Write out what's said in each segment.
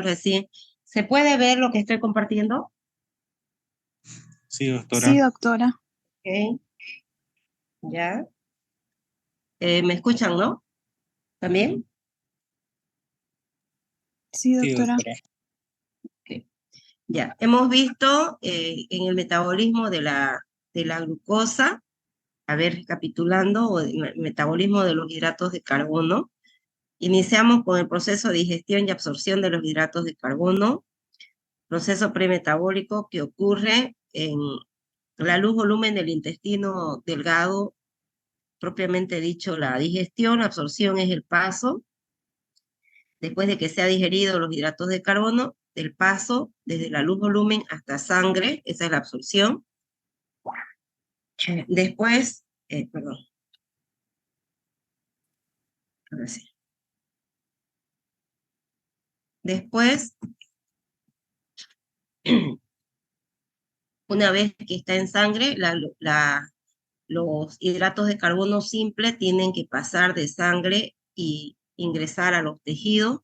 recién. ¿Se puede ver lo que estoy compartiendo? Sí, Sí, doctora. doctora. Ok, ya. ¿Me escuchan, no? ¿También? Sí, Sí, doctora. doctora. Ok. Ya. Hemos visto en el metabolismo de la glucosa, a ver, recapitulando, o el metabolismo de los hidratos de carbono. Iniciamos con el proceso de digestión y absorción de los hidratos de carbono, proceso premetabólico que ocurre en la luz volumen del intestino delgado, propiamente dicho, la digestión. La absorción es el paso, después de que se ha digerido los hidratos de carbono, el paso desde la luz volumen hasta sangre, esa es la absorción. Después, perdón, ahora sí. Después, una vez que está en sangre, los hidratos de carbono simple tienen que pasar de sangre y ingresar a los tejidos.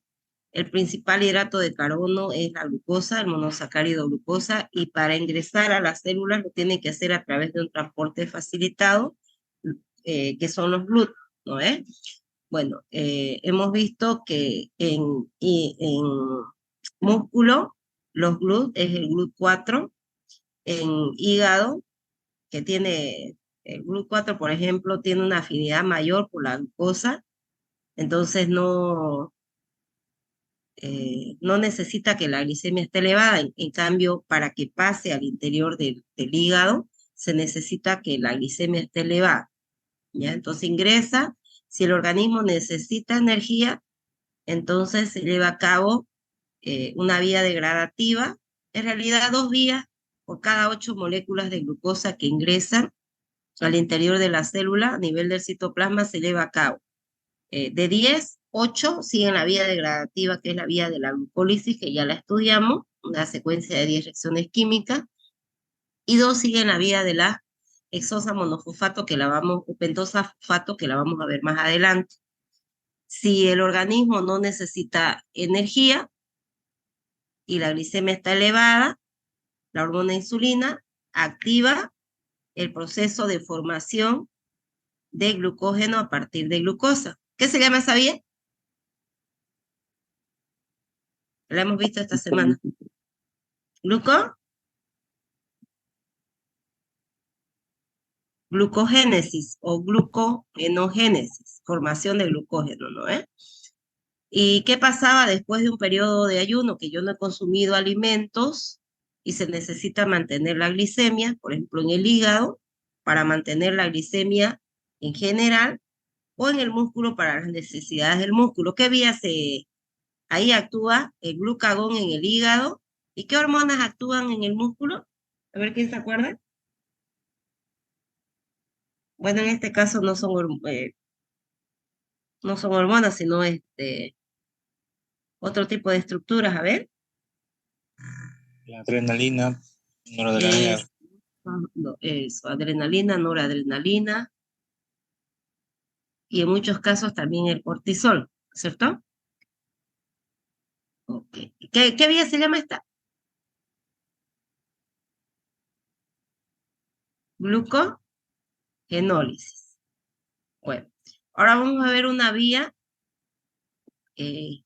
El principal hidrato de carbono es la glucosa, el monosacárido glucosa, y para ingresar a las células lo tienen que hacer a través de un transporte facilitado, que son los GLUT, ¿no es? Bueno, hemos visto que en músculo, los GLUT es el GLUT4, en hígado, que tiene el GLUT4, por ejemplo, tiene una afinidad mayor por la glucosa, entonces no necesita que la glicemia esté elevada. En cambio, para que pase al interior del hígado, se necesita que la glicemia esté elevada, ¿ya? Entonces ingresa, si el organismo necesita energía, entonces se lleva a cabo una vía degradativa, en realidad dos vías por cada 8 moléculas de glucosa que ingresan al interior de la célula. A nivel del citoplasma se lleva a cabo de 10, 8 siguen la vía degradativa, que es la vía de la glucólisis, que ya la estudiamos, una secuencia de 10 reacciones químicas, y 2 siguen la vía de la hexosa monofosfato, o pentosa fosfato, que la vamos a ver más adelante. Si el organismo no necesita energía y la glicemia está elevada, la hormona insulina activa el proceso de formación de glucógeno a partir de glucosa. ¿Qué se llama esa vía? La hemos visto esta semana. Glucó Glucogénesis o glucogenogénesis, formación de glucógeno, ¿no es? ¿Y qué pasaba después de un periodo de ayuno que yo no he consumido alimentos y se necesita mantener la glicemia, por ejemplo, en el hígado, para mantener la glicemia en general, o en el músculo para las necesidades del músculo? ¿Qué vía ahí actúa el glucagón en el hígado? ¿Y qué hormonas actúan en el músculo? A ver quién se acuerda. Bueno, en este caso no son hormonas, sino otro tipo de estructuras. A ver, La adrenalina, noradrenalina. es, no, eso, adrenalina, noradrenalina, y en muchos casos también el cortisol, ¿cierto? Okay. ¿Qué vía se llama esta? Glucogenólisis. Bueno, ahora vamos a ver una vía eh,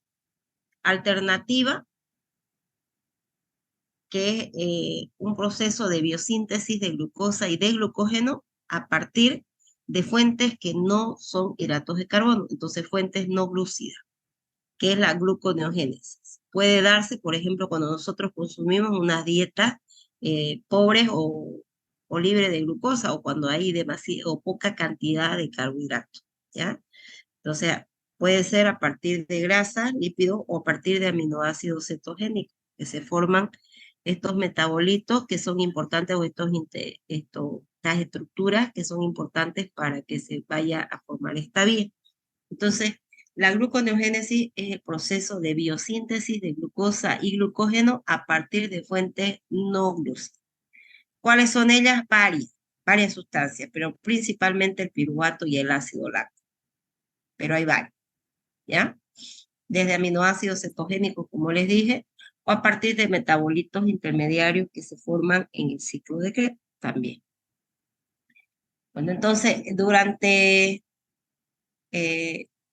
alternativa, que es un proceso de biosíntesis de glucosa y de glucógeno a partir de fuentes que no son hidratos de carbono, entonces fuentes no glucidas, que es la gluconeogénesis. Puede darse, por ejemplo, cuando nosotros consumimos unas dietas pobres o libres de glucosa, o cuando hay demasiada o poca cantidad de carbohidratos, ¿ya? Entonces, puede ser a partir de grasa, lípidos, o a partir de aminoácidos cetogénicos, que se forman estos metabolitos que son importantes, o estas estructuras que son importantes para que se vaya a formar esta vía. Entonces, la gluconeogénesis es el proceso de biosíntesis de glucosa y glucógeno a partir de fuentes no glúcidas. ¿Cuáles son ellas? Varias sustancias, pero principalmente el piruvato y el ácido láctico. Pero hay varios, ¿ya? desde aminoácidos cetogénicos, como les dije, o a partir de metabolitos intermediarios que se forman en el ciclo de Krebs también. Bueno, entonces,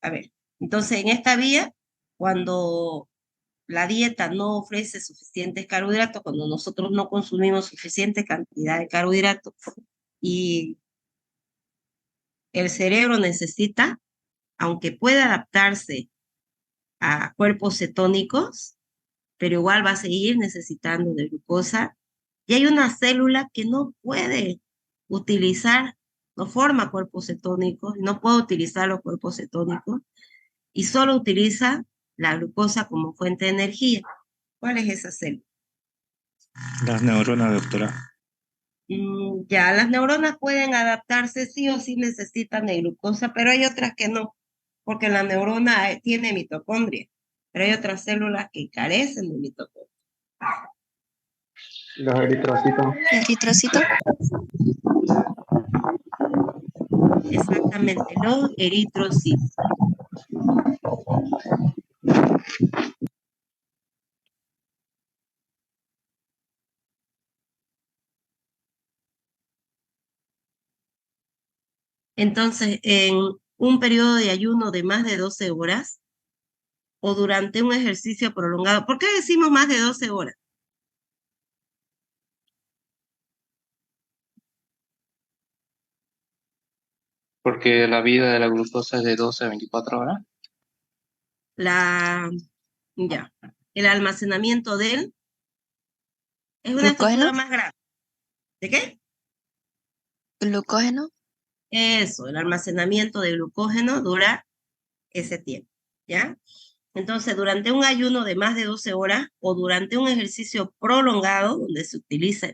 a ver, entonces en esta vía, cuando la dieta no ofrece suficientes carbohidratos, cuando nosotros no consumimos suficiente cantidad de carbohidratos y el cerebro necesita, aunque pueda adaptarse a cuerpos cetónicos, pero igual va a seguir necesitando de glucosa. Y hay una célula que no puede utilizar, no forma cuerpos cetónicos, no puede utilizar los cuerpos cetónicos y solo utiliza la glucosa como fuente de energía. ¿Cuál es esa célula? Las neuronas, doctora. Ya, las neuronas pueden adaptarse, sí o sí necesitan de glucosa, pero hay otras que no, porque la neurona tiene mitocondria, pero hay otras células que carecen de mitocondria. Los eritrocitos. Eritrocito. Exactamente, los eritrocitos. Entonces, en un periodo de ayuno de más de 12 horas o durante un ejercicio prolongado, ¿por qué decimos más de 12 horas? Porque la vida de la glucosa es de 12 a 24 horas. Ya, el almacenamiento de él es una Glucógeno. estructura más grande. ¿De qué? Glucógeno. Eso, el almacenamiento de glucógeno dura ese tiempo, ¿ya? Entonces, durante un ayuno de más de 12 horas o durante un ejercicio prolongado donde se utiliza,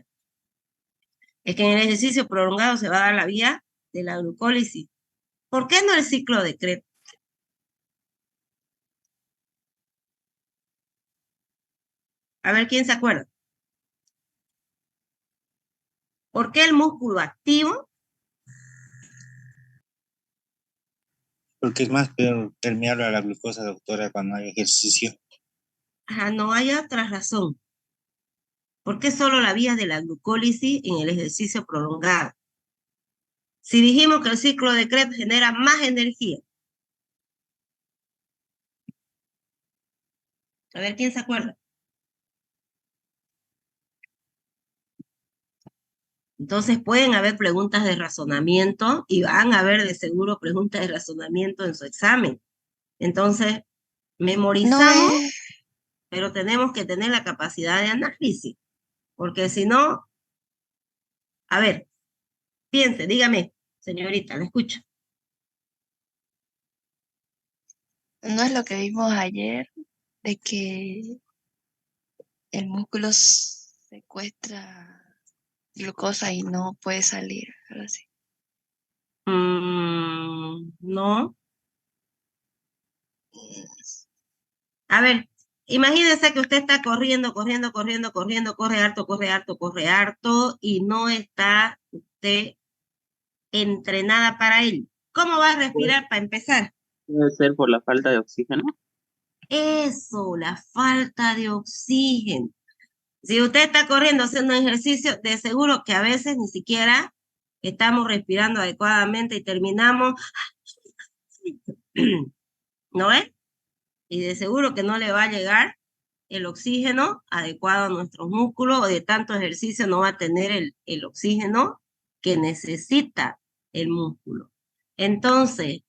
es que en el ejercicio prolongado se va a dar la vía de la glucólisis. ¿Por qué no el ciclo de Krebs? A ver, ¿quién se acuerda? ¿Por qué el músculo activo? Porque es más permeable a la glucosa, doctora, cuando hay ejercicio. No hay otra razón. ¿Por qué solo la vía de la glucólisis en el ejercicio prolongado? Si dijimos que el ciclo de Krebs genera más energía. A ver, ¿quién se acuerda? Entonces pueden haber preguntas de razonamiento y van a haber de seguro preguntas de razonamiento en su examen. Entonces, No memorizamos, es. pero tenemos que tener la capacidad de análisis, porque si no, a ver, piense, dígame, señorita, la escucho. No es lo que vimos ayer, de que el músculo secuestra glucosa y no puede salir, algo así. No. A ver, imagínese que usted está corriendo, corre harto y no está usted entrenada para ello. ¿Cómo va a respirar para empezar? Puede ser por la falta de oxígeno. Eso, la falta de oxígeno. Si usted está corriendo, haciendo ejercicio, de seguro que a veces ni siquiera estamos respirando adecuadamente y terminamos, ¿no es? Y de seguro que no le va a llegar el oxígeno adecuado a nuestros músculos o de tanto ejercicio no va a tener el oxígeno que necesita el músculo. Entonces,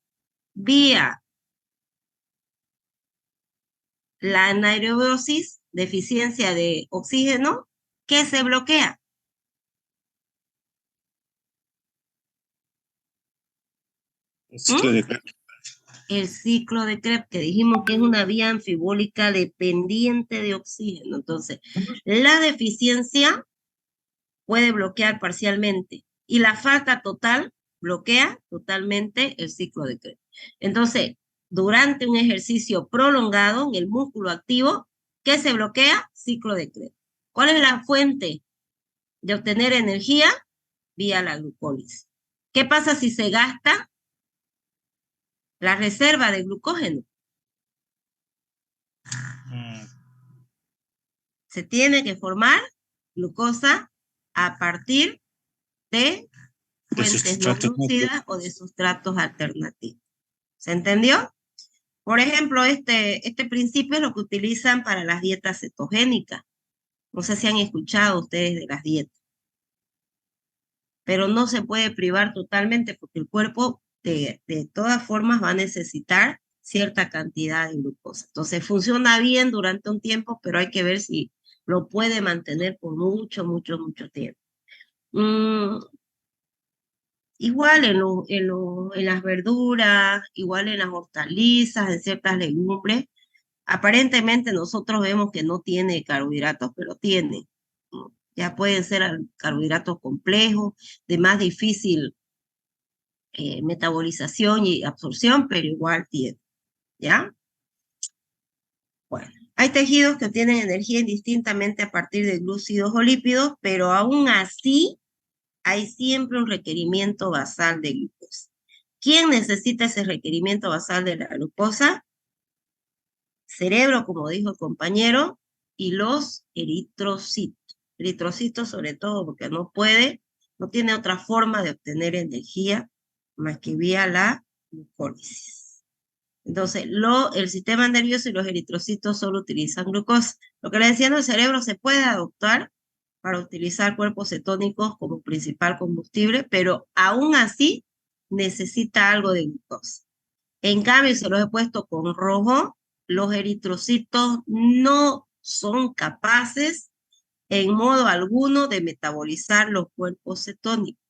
vía la anaerobiosis, deficiencia de oxígeno, ¿qué se bloquea? El ciclo ¿Mm? de Krebs. El ciclo de Krebs, que dijimos que es una vía anfibólica dependiente de oxígeno. Entonces, la deficiencia puede bloquear parcialmente y la falta total bloquea totalmente el ciclo de Krebs. Entonces, durante un ejercicio prolongado en el músculo activo, ¿qué se bloquea? Ciclo de Krebs. ¿Cuál es la fuente de obtener energía? Vía la glucólisis. ¿Qué pasa si se gasta la reserva de glucógeno? Se tiene que formar glucosa a partir de fuentes no sustratos glúcidas o de sustratos alternativos. ¿Se entendió? Por ejemplo, este principio es lo que utilizan para las dietas cetogénicas. No sé si han escuchado ustedes de las dietas. Pero no se puede privar totalmente porque el cuerpo de todas formas va a necesitar cierta cantidad de glucosa. Entonces funciona bien durante un tiempo, pero hay que ver si lo puede mantener por mucho, mucho, mucho tiempo. Igual en las verduras, igual en las hortalizas, en ciertas legumbres, aparentemente nosotros vemos que no tiene carbohidratos, pero tiene. Ya pueden ser carbohidratos complejos, de más difícil metabolización y absorción, pero igual tiene. ¿Ya? Bueno, hay tejidos que obtienen energía indistintamente a partir de glúcidos o lípidos, pero aún así hay siempre un requerimiento basal de glucosa. ¿Quién necesita ese requerimiento basal de la glucosa? Cerebro, como dijo el compañero, y los eritrocitos. Eritrocitos sobre todo porque no tiene otra forma de obtener energía más que vía la glucólisis. Entonces, el sistema nervioso y los eritrocitos solo utilizan glucosa. Lo que le decía, el cerebro se puede adaptar para utilizar cuerpos cetónicos como principal combustible, pero aún así necesita algo de glucosa. En cambio, se los he puesto con rojo, los eritrocitos no son capaces en modo alguno de metabolizar los cuerpos cetónicos.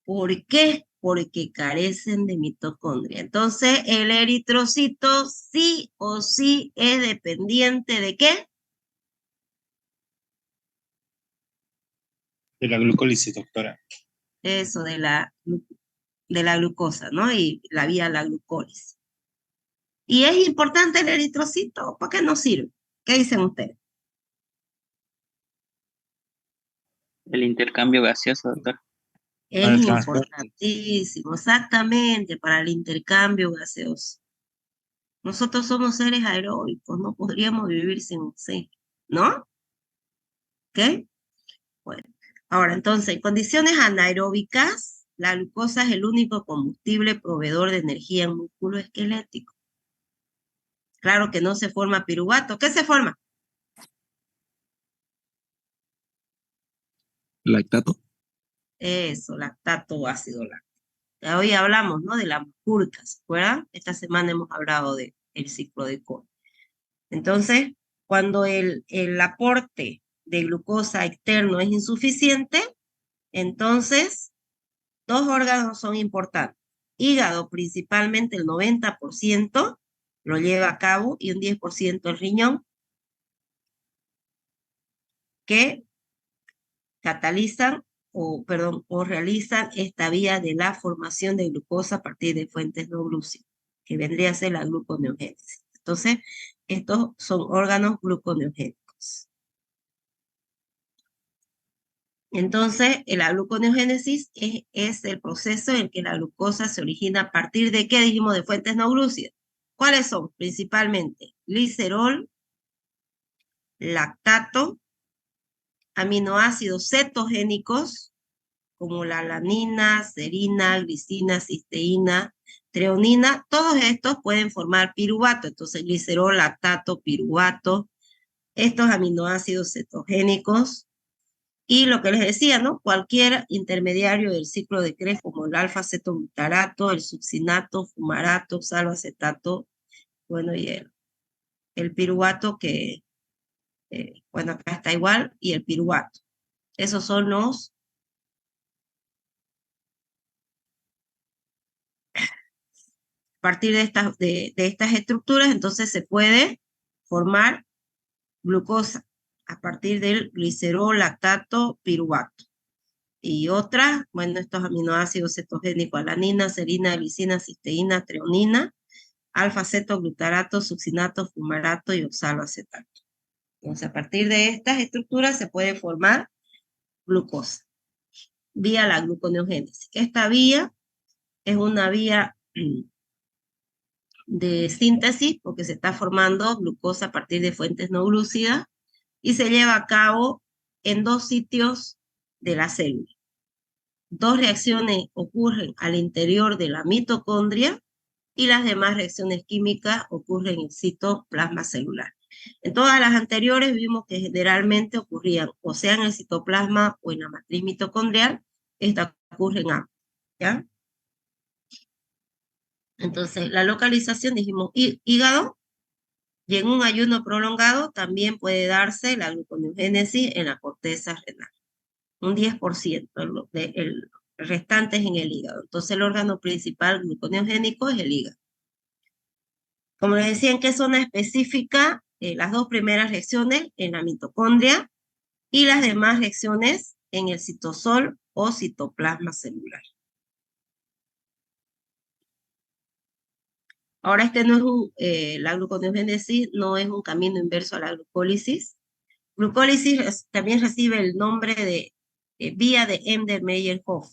¿Por qué? Porque carecen de mitocondria. Entonces, el eritrocito sí o sí es dependiente ¿de qué? De la glucólisis, doctora. Eso, de la glucosa, ¿no? Y la vía la glucólisis. Y es importante el eritrocito, ¿para qué nos sirve? ¿Qué dicen ustedes? El intercambio gaseoso, doctor. Es Para el transporte. importantísimo, exactamente, para el intercambio gaseoso. Nosotros somos seres aeróbicos, no podríamos vivir sin oxígeno, ¿no? ¿Ok? Bueno, ahora entonces, en condiciones anaeróbicas, la glucosa es el único combustible proveedor de energía en músculo esquelético. Claro que no se forma piruvato. ¿Qué se forma? Lactato. Eso, lactato o ácido láctico. Hoy hablamos, ¿no? De la MAPURCA, ¿se acuerdan? Esta semana hemos hablado del ciclo de Cole. Entonces, cuando el aporte de glucosa externo es insuficiente, entonces dos órganos son importantes. Hígado, principalmente el 90% lo lleva a cabo y un 10% el riñón, que catalizan o realizan esta vía de la formación de glucosa a partir de fuentes no glúcidas, que vendría a ser la gluconeogénesis. Entonces, estos son órganos gluconeogénicos. Entonces, la gluconeogénesis es el proceso en que la glucosa se origina a partir de, ¿qué dijimos? De fuentes no glúcidas. ¿Cuáles son? Principalmente glicerol, lactato, aminoácidos cetogénicos, como la alanina, serina, glicina, cisteína, treonina. Todos estos pueden formar piruvato. Entonces, glicerol, lactato, piruvato, estos aminoácidos cetogénicos. Y lo que les decía, ¿no? Cualquier intermediario del ciclo de Krebs, como el alfa-cetoglutarato, el succinato, fumarato, salvacetato, bueno, y el piruvato que, bueno, acá está igual, y el piruvato. Esos son los a partir de estas estructuras, entonces se puede formar glucosa a partir del glicerol, lactato, piruvato. Y otras, bueno, estos aminoácidos cetogénicos, alanina, serina, glicina, cisteína, treonina, alfa-cetoglutarato, succinato, fumarato y oxaloacetato. Entonces, a partir de estas estructuras se puede formar glucosa vía la gluconeogénesis. Esta vía es una vía de síntesis, porque se está formando glucosa a partir de fuentes no glúcidas, y se lleva a cabo en 2 sitios de la célula. 2 reacciones ocurren al interior de la mitocondria y las demás reacciones químicas ocurren en el citoplasma celular. En todas las anteriores vimos que generalmente ocurrían o sea en el citoplasma o en la matriz mitocondrial. Esta ocurre en ambos, ¿ya? Entonces, la localización, dijimos, hígado, y en un ayuno prolongado también puede darse la gluconeogénesis en la corteza renal. Un 10%, el restante es en el hígado. Entonces, el órgano principal gluconeogénico es el hígado. Como les decía, ¿en qué zona específica? Las 2 primeras reacciones en la mitocondria y las demás reacciones en el citosol o citoplasma celular. Ahora, no es la gluconeogénesis no es un camino inverso a la glucólisis. Glucólisis también recibe el nombre de vía de Embden-Meyerhof.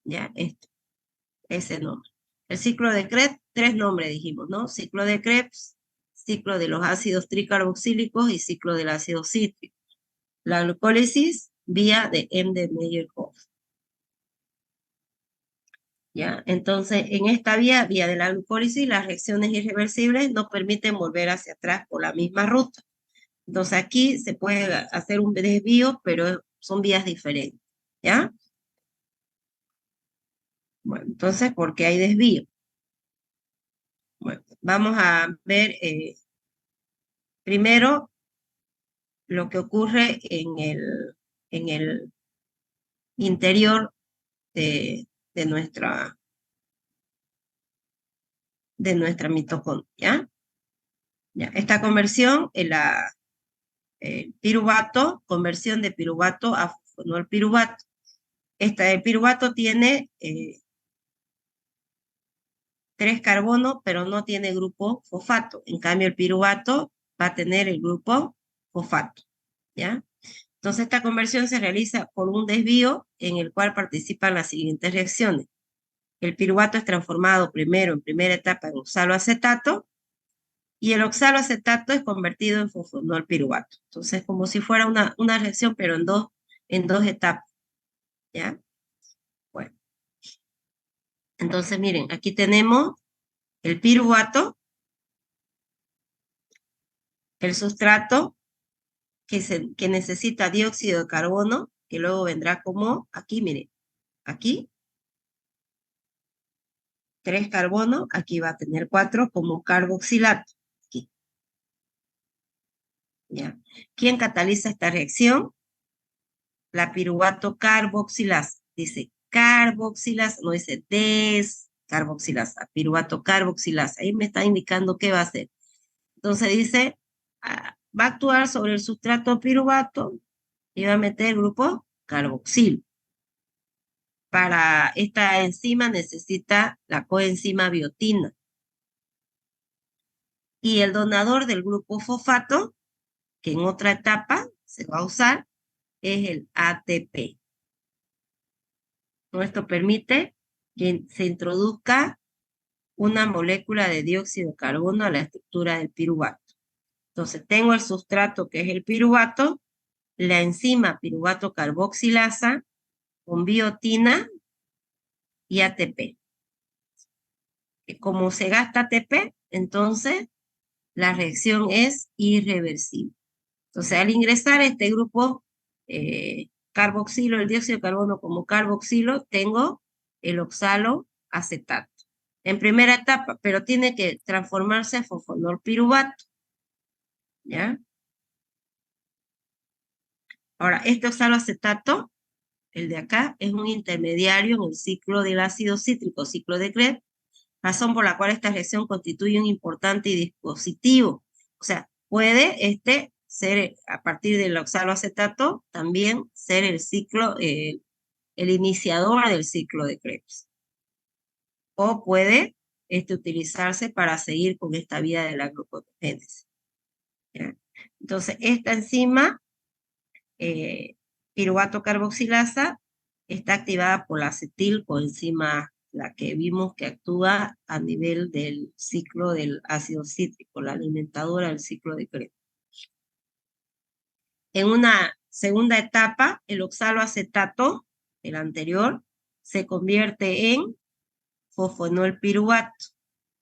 ¿Ya? Ese nombre. El ciclo de Krebs, 3 nombres dijimos, ¿no? Ciclo de Krebs, ciclo de los ácidos tricarboxílicos y ciclo del ácido cítrico. La glucólisis, vía de Embden-Meyerhof. ¿Ya? Entonces, en esta vía de la glucólisis, las reacciones irreversibles no permiten volver hacia atrás por la misma ruta. Entonces, aquí se puede hacer un desvío, pero son vías diferentes, ¿ya? Bueno, entonces, ¿por qué hay desvío? Bueno, vamos a ver primero lo que ocurre en el interior de, de nuestra mitocondria. ¿Ya? Esta conversión, piruvato, conversión de piruvato a fosfonolpiruvato. El piruvato tiene 3 carbonos, pero no tiene grupo fosfato. En cambio, el piruvato va a tener el grupo fosfato, ¿ya? Entonces, esta conversión se realiza por un desvío en el cual participan las siguientes reacciones. El piruvato es transformado primero, en primera etapa, en oxaloacetato, y el oxaloacetato es convertido en fosfonolpiruvato. Entonces, como si fuera una reacción, pero en dos etapas, ¿ya? Bueno. Entonces, miren, aquí tenemos el piruvato, el sustrato que necesita dióxido de carbono, que luego vendrá como, aquí, miren, aquí, 3 carbonos, aquí va a tener 4 como carboxilato. Aquí. ¿Ya? ¿Quién cataliza esta reacción? La piruvato carboxilasa. Dice carboxilasa, no dice descarboxilasa, piruvato carboxilasa. Ahí me está indicando qué va a hacer. Entonces dice, va a actuar sobre el sustrato piruvato y va a meter el grupo carboxilo. Para esta enzima necesita la coenzima biotina. Y el donador del grupo fosfato, que en otra etapa se va a usar, es el ATP. Esto permite que se introduzca una molécula de dióxido de carbono a la estructura del piruvato. Entonces tengo el sustrato que es el piruvato, la enzima piruvato carboxilasa con biotina y ATP. Como se gasta ATP, entonces la reacción es irreversible. Entonces, al ingresar este grupo carboxilo, el dióxido de carbono como carboxilo, tengo el oxaloacetato. En primera etapa, pero tiene que transformarse a fosfonolpiruvato. ¿Ya? Ahora, este oxaloacetato, el de acá, es un intermediario en el ciclo del ácido cítrico, ciclo de Krebs, razón por la cual esta reacción constituye un importante dispositivo. O sea, puede ser, a partir del oxaloacetato, también ser el ciclo, el iniciador del ciclo de Krebs. O puede utilizarse para seguir con esta vía de la gluconeogénesis. Entonces, esta enzima, piruvato carboxilasa, está activada por la acetilcoenzima la que vimos que actúa a nivel del ciclo del ácido cítrico, la alimentadora del ciclo de Krebs. En una segunda etapa, el oxaloacetato, el anterior, se convierte en fosfonol piruvato,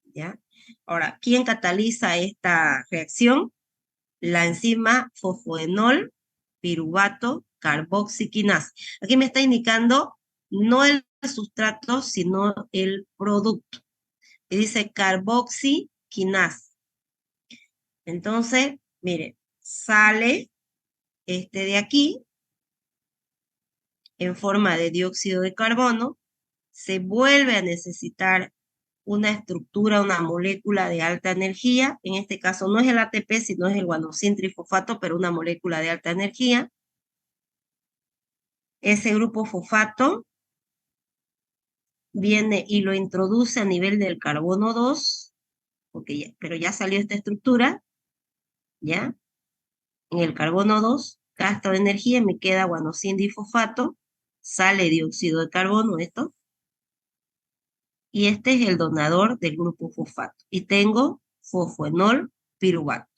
¿ya? Ahora, ¿quién cataliza esta reacción? La enzima fosfoenol piruvato carboxiquinasa. Aquí me está indicando no el sustrato, sino el producto. Y dice carboxiquinasa. Entonces, mire, sale de aquí en forma de dióxido de carbono, se vuelve a necesitar una estructura, una molécula de alta energía. En este caso no es el ATP, sino es el guanosin trifosfato, pero una molécula de alta energía. Ese grupo fosfato viene y lo introduce a nivel del carbono 2, pero ya salió esta estructura, ¿ya? En el carbono 2 gasta energía y me queda guanosin difosfato, sale dióxido de carbono, esto, y este es el donador del grupo fosfato. Y tengo fosfoenol piruvato.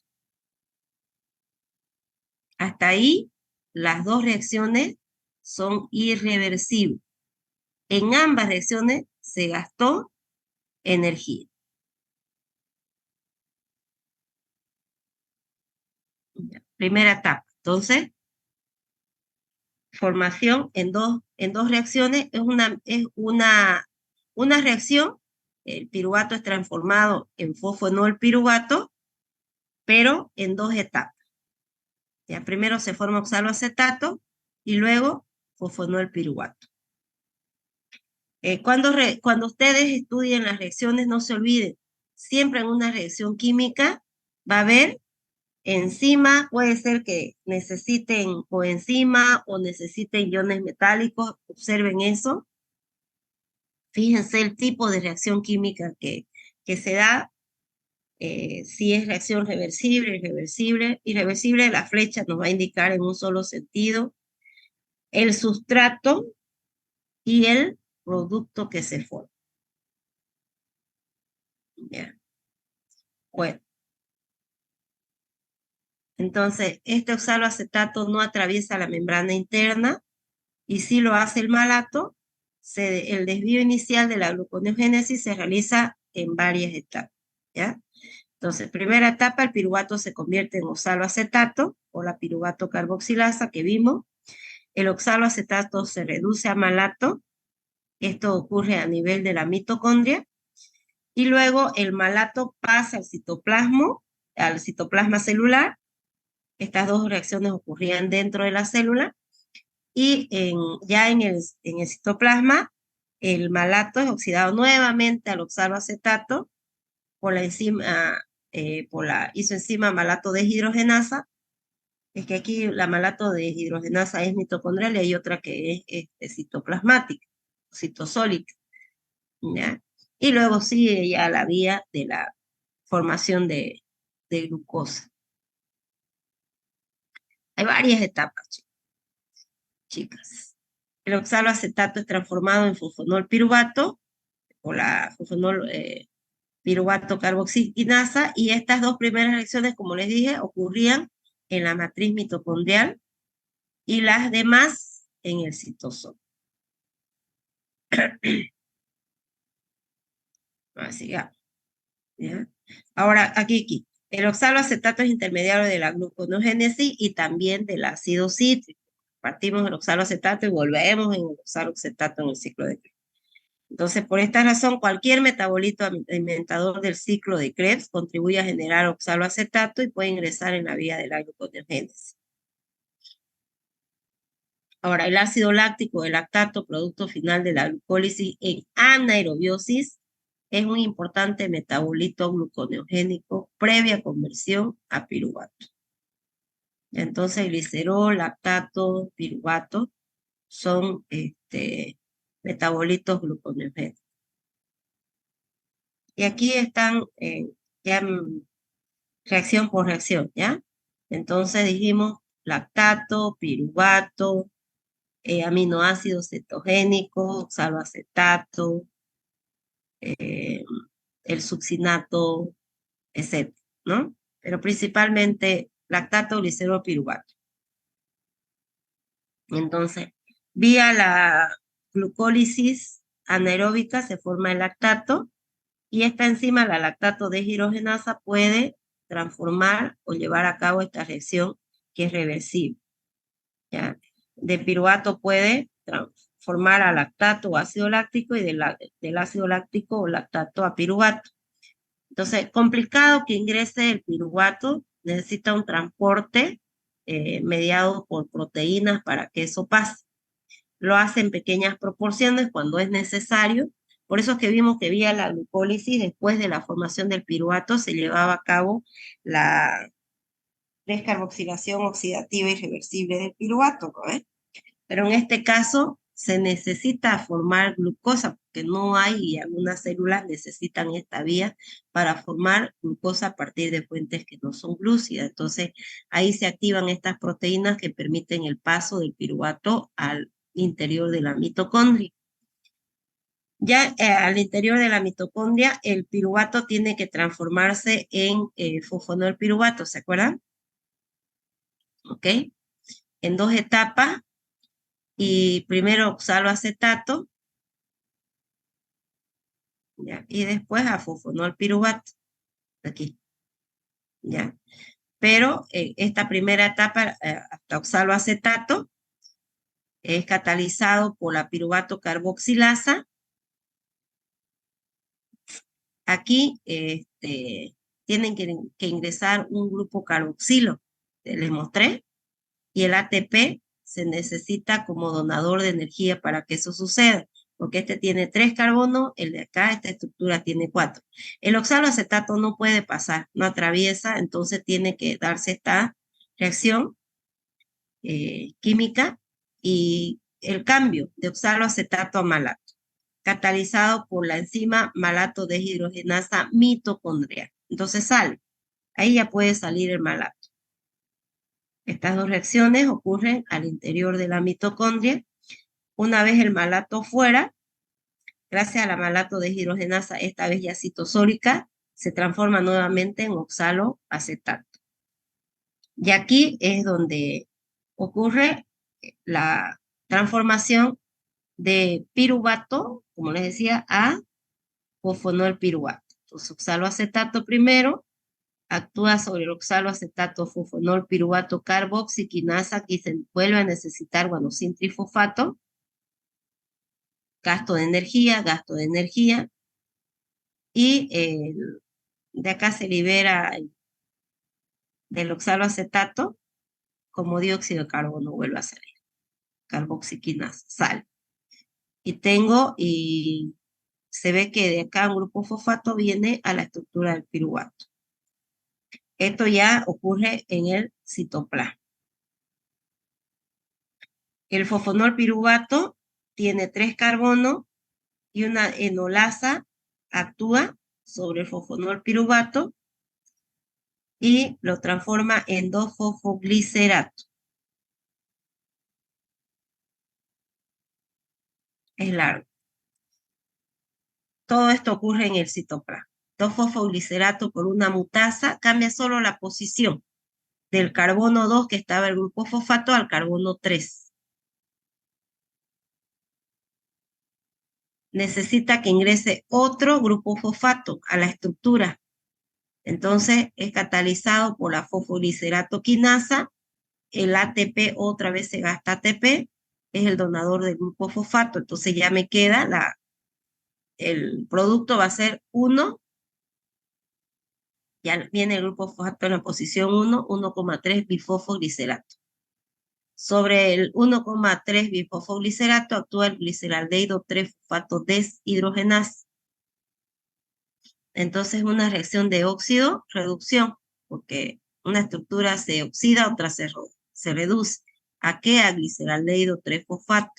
Hasta ahí, las dos reacciones son irreversibles. En ambas reacciones se gastó energía. Primera etapa. Entonces, formación en dos reacciones es una reacción. El piruvato es transformado en fosfonol piruvato, pero en dos etapas. Ya, primero se forma oxaloacetato y luego fosfonol piruvato. Cuando ustedes estudien las reacciones, no se olviden, siempre en una reacción química va a haber enzima, puede ser que necesiten coenzima o necesiten iones metálicos, observen eso. Fíjense el tipo de reacción química que se da, si es reacción reversible, irreversible. Irreversible, la flecha nos va a indicar en un solo sentido el sustrato y el producto que se forma. ¿Ya? Bueno. Entonces, este oxaloacetato no atraviesa la membrana interna y si lo hace el malato, el desvío inicial de la gluconeogénesis se realiza en varias etapas, ¿ya? Entonces, primera etapa, el piruvato se convierte en oxaloacetato o la piruvato carboxilasa que vimos. El oxaloacetato se reduce a malato. Esto ocurre a nivel de la mitocondria. Y luego el malato pasa al citoplasma celular. Estas dos reacciones ocurrían dentro de la célula y ya en el citoplasma el malato es oxidado nuevamente al oxaloacetato por la isoenzima malato deshidrogenasa. Es que aquí la malato deshidrogenasa es mitocondrial y hay otra que es citoplasmática, citosólica, ¿ya? Y luego sigue ya la vía de la formación de glucosa. Hay varias etapas, chicas. El oxaloacetato es transformado en fosfonol piruvato, o la fosfonol piruvato carboxiquinasa, y estas dos primeras reacciones, como les dije, ocurrían en la matriz mitocondrial y las demás en el citosol. Así ya. Ahora, aquí. El oxaloacetato es intermediario de la gluconeogénesis y también del ácido cítrico. Partimos del oxaloacetato y volvemos en el oxaloacetato en el ciclo de Krebs. Entonces, por esta razón, cualquier metabolito alimentador del ciclo de Krebs contribuye a generar oxaloacetato y puede ingresar en la vía de la gluconeogénesis. Ahora, el ácido láctico del lactato, producto final de la glucólisis en anaerobiosis, es un importante metabolito gluconeogénico previa conversión a piruvato. Entonces, glicerol, lactato, piruvato son metabolitos gluconeogénicos. Y aquí están ya reacción por reacción, ¿ya? Entonces dijimos lactato, piruvato, aminoácidos cetogénicos, oxaloacetato, eh, el succinato, etc., ¿no? Pero principalmente lactato, glicerol, piruvato. Entonces, vía la glucólisis anaeróbica se forma el lactato y esta enzima, la lactato deshidrogenasa, puede transformar o llevar a cabo esta reacción que es reversible, ¿ya? De piruvato puede transformar a lactato o ácido láctico y del ácido láctico o lactato a piruvato. Entonces, complicado que ingrese el piruvato, necesita un transporte mediado por proteínas para que eso pase. Lo hace en pequeñas proporciones cuando es necesario. Por eso es que vimos que vía la glucólisis, después de la formación del piruvato, se llevaba a cabo la descarboxilación oxidativa irreversible del piruvato, ¿no? Pero en este caso se necesita formar glucosa, porque no hay, y algunas células necesitan esta vía para formar glucosa a partir de fuentes que no son glúcidas. Entonces, ahí se activan estas proteínas que permiten el paso del piruvato al interior de la mitocondria. Ya al interior de la mitocondria, el piruvato tiene que transformarse en fosfonol piruvato, ¿se acuerdan? ¿Ok? En 2 etapas, y primero oxaloacetato, ¿ya? Y después a fosfonol piruvato, aquí, ¿ya? Pero esta primera etapa, hasta oxaloacetato, es catalizado por la piruvato carboxilasa. Aquí tienen que ingresar un grupo carboxilo, les mostré, y el ATP se necesita como donador de energía para que eso suceda, porque este tiene 3 carbonos, el de acá, esta estructura tiene 4. El oxaloacetato no puede pasar, no atraviesa, entonces tiene que darse esta reacción química y el cambio de oxaloacetato a malato, catalizado por la enzima malato deshidrogenasa mitocondrial. Entonces sale, ahí ya puede salir el malato. Estas 2 reacciones ocurren al interior de la mitocondria. Una vez el malato fuera, gracias a la malato deshidrogenasa, esta vez ya citosólica, se transforma nuevamente en oxaloacetato. Y aquí es donde ocurre la transformación de piruvato, como les decía, a fosfonol piruvato. Entonces, oxaloacetato primero actúa sobre el oxaloacetato fosfonol piruvato carboxiquinasa, aquí se vuelve a necesitar guanosin trifosfato, gasto de energía, y de acá se libera del oxaloacetato como dióxido de carbono, vuelve a salir, carboxiquinasa, sal. Y se ve que de acá un grupo fosfato viene a la estructura del piruvato. Esto ya ocurre en el citoplasma. El fosfonol piruvato tiene 3 carbonos y una enolasa actúa sobre el fosfonol piruvato y lo transforma en 2-fosfoglicerato. Es largo. Todo esto ocurre en el citoplasma. 2-fosfoglicerato por una mutasa cambia solo la posición del carbono 2 que estaba el grupo fosfato al carbono 3. Necesita que ingrese otro grupo fosfato a la estructura. Entonces es catalizado por la fosfoglicerato quinasa. El ATP otra vez se gasta ATP, es el donador del grupo fosfato. Entonces ya me queda el producto va a ser 1. Ya viene el grupo fosfato en la posición 1, 1,3 bifosfoglicerato. Sobre el 1,3 bifosfoglicerato actúa el gliceraldehído 3-fosfato deshidrogenasa. Entonces una reacción de óxido-reducción, porque una estructura se oxida, otra se reduce. ¿A qué? A gliceraldehído 3-fosfato.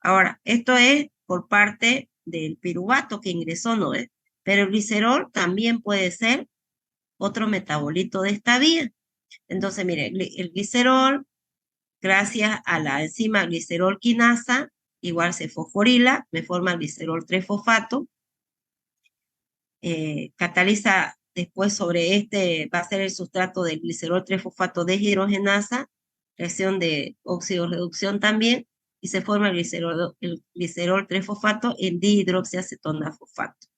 Ahora, esto es por parte del piruvato que ingresó, ¿no es? Pero el glicerol también puede ser otro metabolito de esta vía. Entonces, mire, el glicerol, gracias a la enzima glicerol quinasa, igual se fosforila, me forma glicerol 3-fosfato. cataliza después sobre este, va a ser el sustrato del glicerol 3-fosfato deshidrogenasa, reacción de óxido-reducción también, y se forma el glicerol 3-fosfato en dihidroxiacetona fosfato.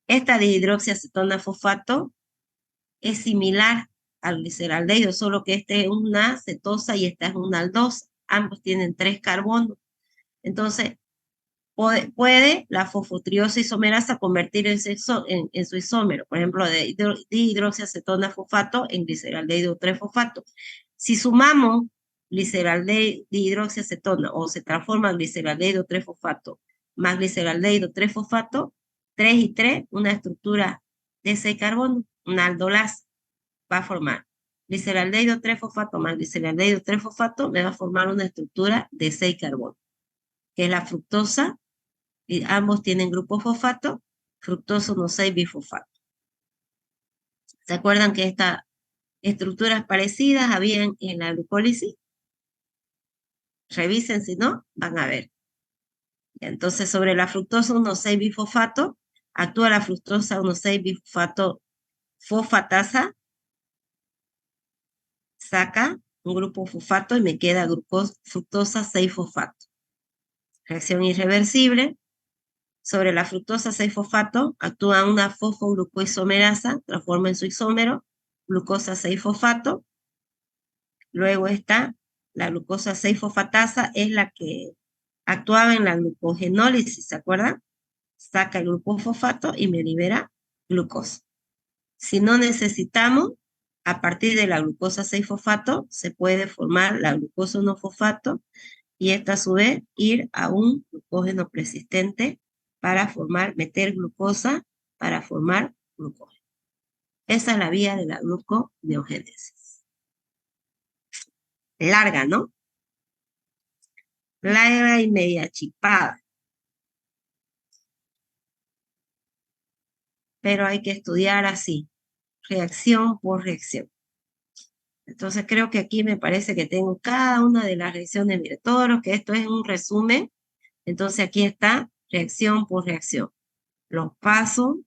Esta dihidroxiacetona fosfato es similar al gliceraldehído, solo que este es una cetosa y esta es una aldosa. Ambos tienen 3 carbonos. Entonces, puede la fosfotriosa isomerasa convertir en su isómero, por ejemplo, de dihidroxiacetona fosfato en gliceraldehído 3-fosfato. Si sumamos dihidroxiacetona o se transforma en gliceraldehído 3-fosfato más gliceraldehído 3-fosfato, 3 y 3, una estructura de 6 carbonos, una aldolasa, va a formar gliceraldehído 3-fosfato más gliceraldehído 3-fosfato, me va a formar una estructura de 6 carbonos, que es la fructosa, y ambos tienen grupo fosfato, fructoso 1,6-bifosfato. ¿Se acuerdan que estas estructuras parecidas habían en la glucólisis? Revisen, si no, van a ver. Entonces, sobre la fructosa 1,6-bifosfato, actúa la fructosa 1,6-bifosfato fosfatasa, saca un grupo fosfato y me queda fructosa 6-fosfato. Reacción irreversible. Sobre la fructosa 6-fosfato actúa una fosfoglucoisomerasa, transforma en su isómero, glucosa 6-fosfato. Luego está la glucosa 6-fosfatasa, es la que actuaba en la glucogenólisis, ¿se acuerdan? Saca el grupo fosfato y me libera glucosa. Si no necesitamos, a partir de la glucosa 6-fosfato, se puede formar la glucosa 1-fosfato y esta a su vez ir a un glucógeno persistente para meter glucosa para formar glucógeno. Esa es la vía de la gluconeogénesis. Larga, ¿no? Larga y media chipada. Pero hay que estudiar así, reacción por reacción. Entonces creo que aquí me parece que tengo cada una de las reacciones. Mire, todo lo que esto es un resumen. Entonces aquí está reacción por reacción. Los pasos.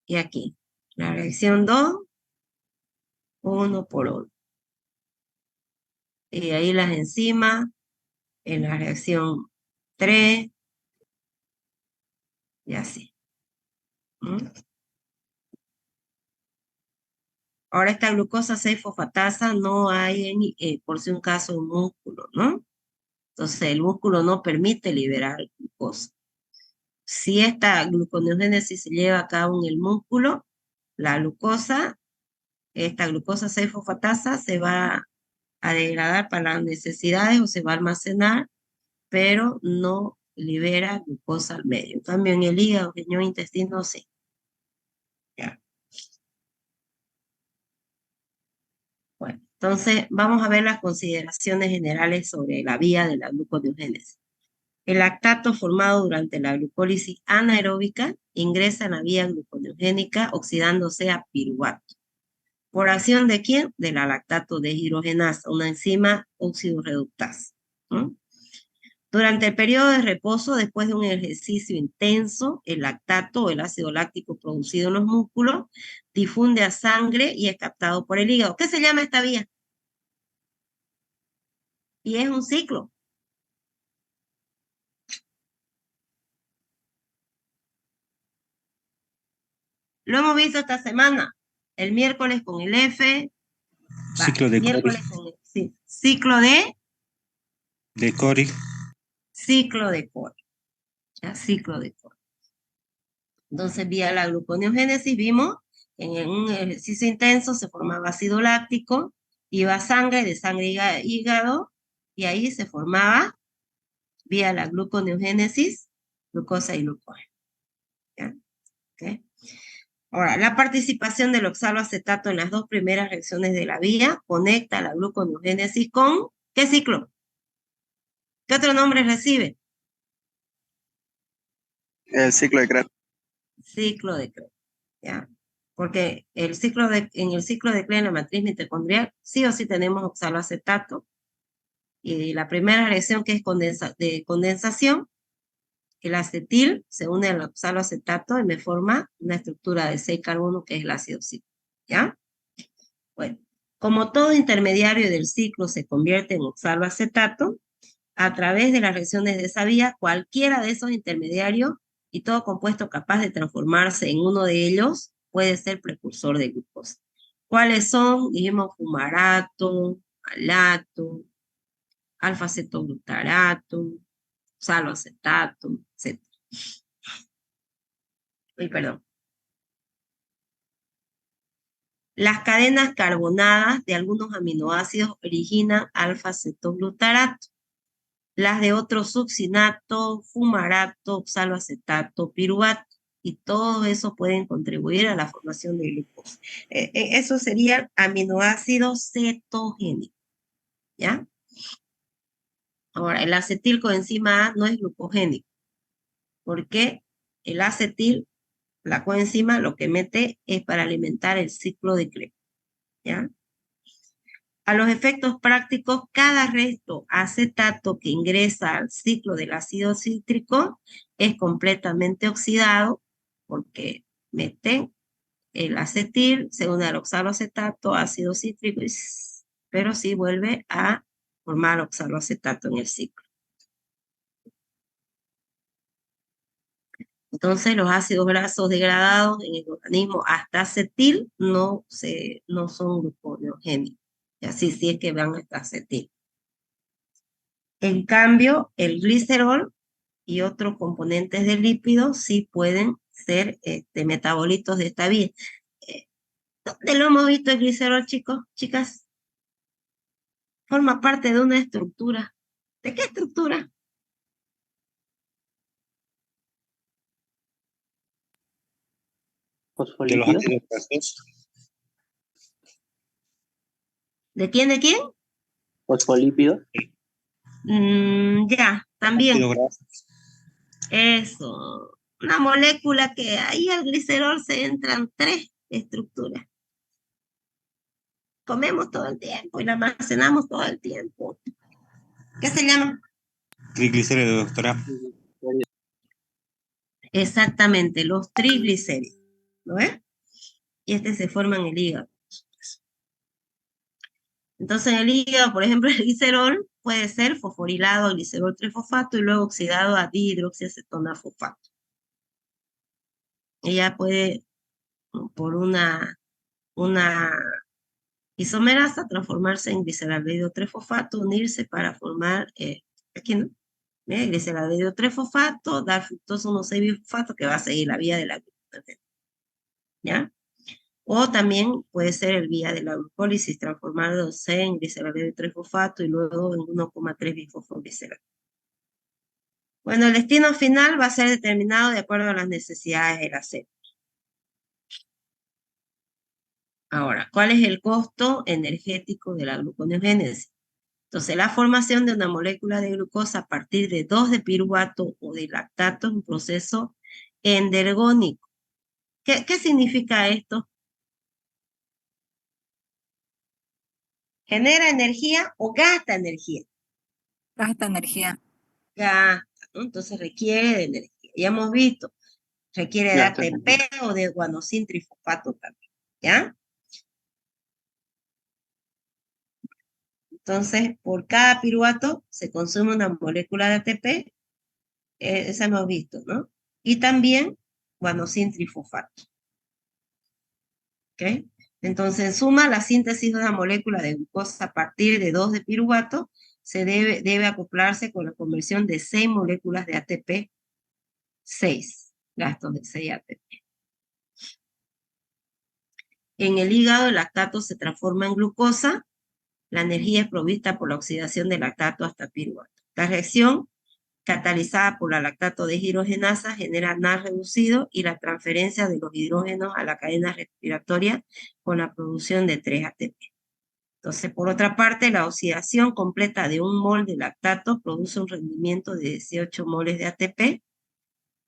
Y aquí, la reacción 2, 1 por 1. Y ahí las enzimas, en la reacción 3, y así. Ahora esta glucosa 6-fosfatasa no hay, por si un caso, un músculo, ¿no? Entonces el músculo no permite liberar glucosa. Si esta gluconeogénesis se lleva a cabo en el músculo, la glucosa, esta glucosa 6-fosfatasa se va a degradar para las necesidades o se va a almacenar, pero no libera glucosa al medio. En cambio, en el hígado, riñón, intestino, sí. Ya. Bueno, entonces vamos a ver las consideraciones generales sobre la vía de la gluconeogénesis. El lactato formado durante la glucólisis anaeróbica ingresa en la vía gluconeogénica oxidándose a piruvato. ¿Por acción de quién? De la lactato deshidrogenasa, una enzima oxidorreductasa. Durante el periodo de reposo, después de un ejercicio intenso, el lactato o el ácido láctico producido en los músculos difunde a sangre y es captado por el hígado. ¿Qué se llama esta vía? Y es un ciclo. Lo hemos visto esta semana, el miércoles con el F. Ciclo de Cori. Sí, ciclo de Cori. Ciclo de Cori. ¿Ya? Ciclo de Cori. Entonces, vía la gluconeogénesis vimos en un ejercicio intenso se formaba ácido láctico, iba sangre, de sangre a hígado, y ahí se formaba, vía la gluconeogénesis, glucosa y glucógeno. ¿Ya? ¿Okay? Ahora, la participación del oxaloacetato en las dos primeras reacciones de la vía conecta la gluconeogénesis con, ¿qué ciclo? ¿Qué otro nombre recibe? El ciclo de Krebs. Ciclo de Krebs, ¿ya? Porque en el ciclo de Krebs, en la matriz mitocondrial, sí o sí tenemos oxaloacetato. Y la primera reacción, que es de condensación, El acetil se une al oxaloacetato y me forma una estructura de 6 carbonos que es el ácido cítrico, ¿ya? Bueno, como todo intermediario del ciclo se convierte en oxaloacetato, a través de las reacciones de esa vía, cualquiera de esos intermediarios y todo compuesto capaz de transformarse en uno de ellos puede ser precursor de glucosa. ¿Cuáles son? Dijimos fumarato, malato, alfa-cetoglutarato, oxaloacetato, etc. Uy, perdón. Las cadenas carbonadas de algunos aminoácidos originan alfa-cetoglutarato. Las de otros succinato, fumarato, oxaloacetato, piruvato, y todo eso pueden contribuir a la formación de glucosa. Eso sería aminoácidos cetogénicos, ¿ya? Ahora, el acetilcoenzima A no es glucogénico, porque el acetil, la coenzima, lo que mete es para alimentar el ciclo de Krebs, ¿ya? A los efectos prácticos, cada resto acetato que ingresa al ciclo del ácido cítrico es completamente oxidado porque meten el acetil, se une al oxaloacetato, ácido cítrico, pero sí vuelve a formar oxaloacetato en el ciclo. Entonces, los ácidos grasos degradados en el organismo hasta acetil no son gluconeogénicos. Y así sí es que van hasta acetil. En cambio, el glicerol y otros componentes de lípidos sí pueden ser metabolitos de esta vía. ¿Dónde lo hemos visto el glicerol, chicos, chicas? Forma parte de una estructura. ¿De qué estructura? De los Fosfolípidos. ácidos grasosos. ¿De quién, de quién? Fosfolípidos. Ya, también. Ácidos grasos. Eso. Una molécula que ahí al glicerol se entran 3 estructuras. Comemos todo el tiempo y la almacenamos todo el tiempo. ¿Qué se llama? Triglicéridos, doctora. Exactamente, los triglicéridos. ¿Lo ves? Y se forma en el hígado. Entonces, en el hígado, por ejemplo, el glicerol puede ser fosforilado a glicerol trifosfato y luego oxidado a dihidroxiacetona fosfato. Ella puede, por una isomerasa, transformarse en gliceraldehído trifosfato, unirse para formar, aquí no, gliceraldehído trifosfato, dar fructosa 1,6-bifosfato, que va a seguir la vía de la glucosa, ¿ya? O también puede ser el vía de la glucólisis, transformándose en gliceraldehído trifosfato y luego en 1,3-bifosfoglicerato. Bueno, el destino final va a ser determinado de acuerdo a las necesidades de la célula. Ahora, ¿cuál es el costo energético de la gluconeogénesis? Entonces, la formación de una molécula de glucosa a partir de 2-piruvato o de lactato es un proceso endergónico. ¿Qué significa esto? ¿Genera energía o gasta energía? Gasta energía. Gasta, ¿no? Entonces requiere de energía. Ya hemos visto, requiere de Gasta ATP energía. o de guanosin trifosfato también, ¿ya? Entonces, por cada piruvato se consume una molécula de ATP, esa hemos visto, ¿no? Y también guanosin trifosfato. ¿Ok? Entonces, en suma, la síntesis de una molécula de glucosa a partir de 2-piruvato se debe acoplarse con la conversión de 6 moléculas de ATP, 6 gastos de 6 ATP. En el hígado, el lactato se transforma en glucosa. La energía es provista por la oxidación del lactato hasta piruvato. La reacción, catalizada por la lactato deshidrogenasa, genera NAD reducido y la transferencia de los hidrógenos a la cadena respiratoria con la producción de 3 ATP. Entonces, por otra parte, la oxidación completa de 1 mol de lactato produce un rendimiento de 18 moles de ATP,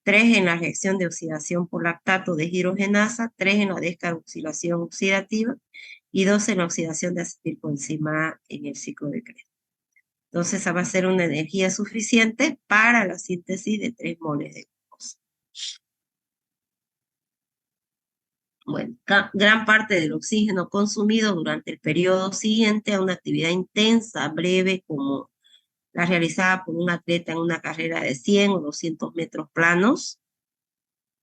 3 en la reacción de oxidación por lactato deshidrogenasa, 3 en la descarboxilación oxidativa y 2 en la oxidación de acetilcoenzima A en el ciclo de Krebs. Entonces, esa va a ser una energía suficiente para la síntesis de 3 moles de glucosa. Bueno, gran parte del oxígeno consumido durante el periodo siguiente a una actividad intensa, breve, como la realizada por un atleta en una carrera de 100 o 200 metros planos,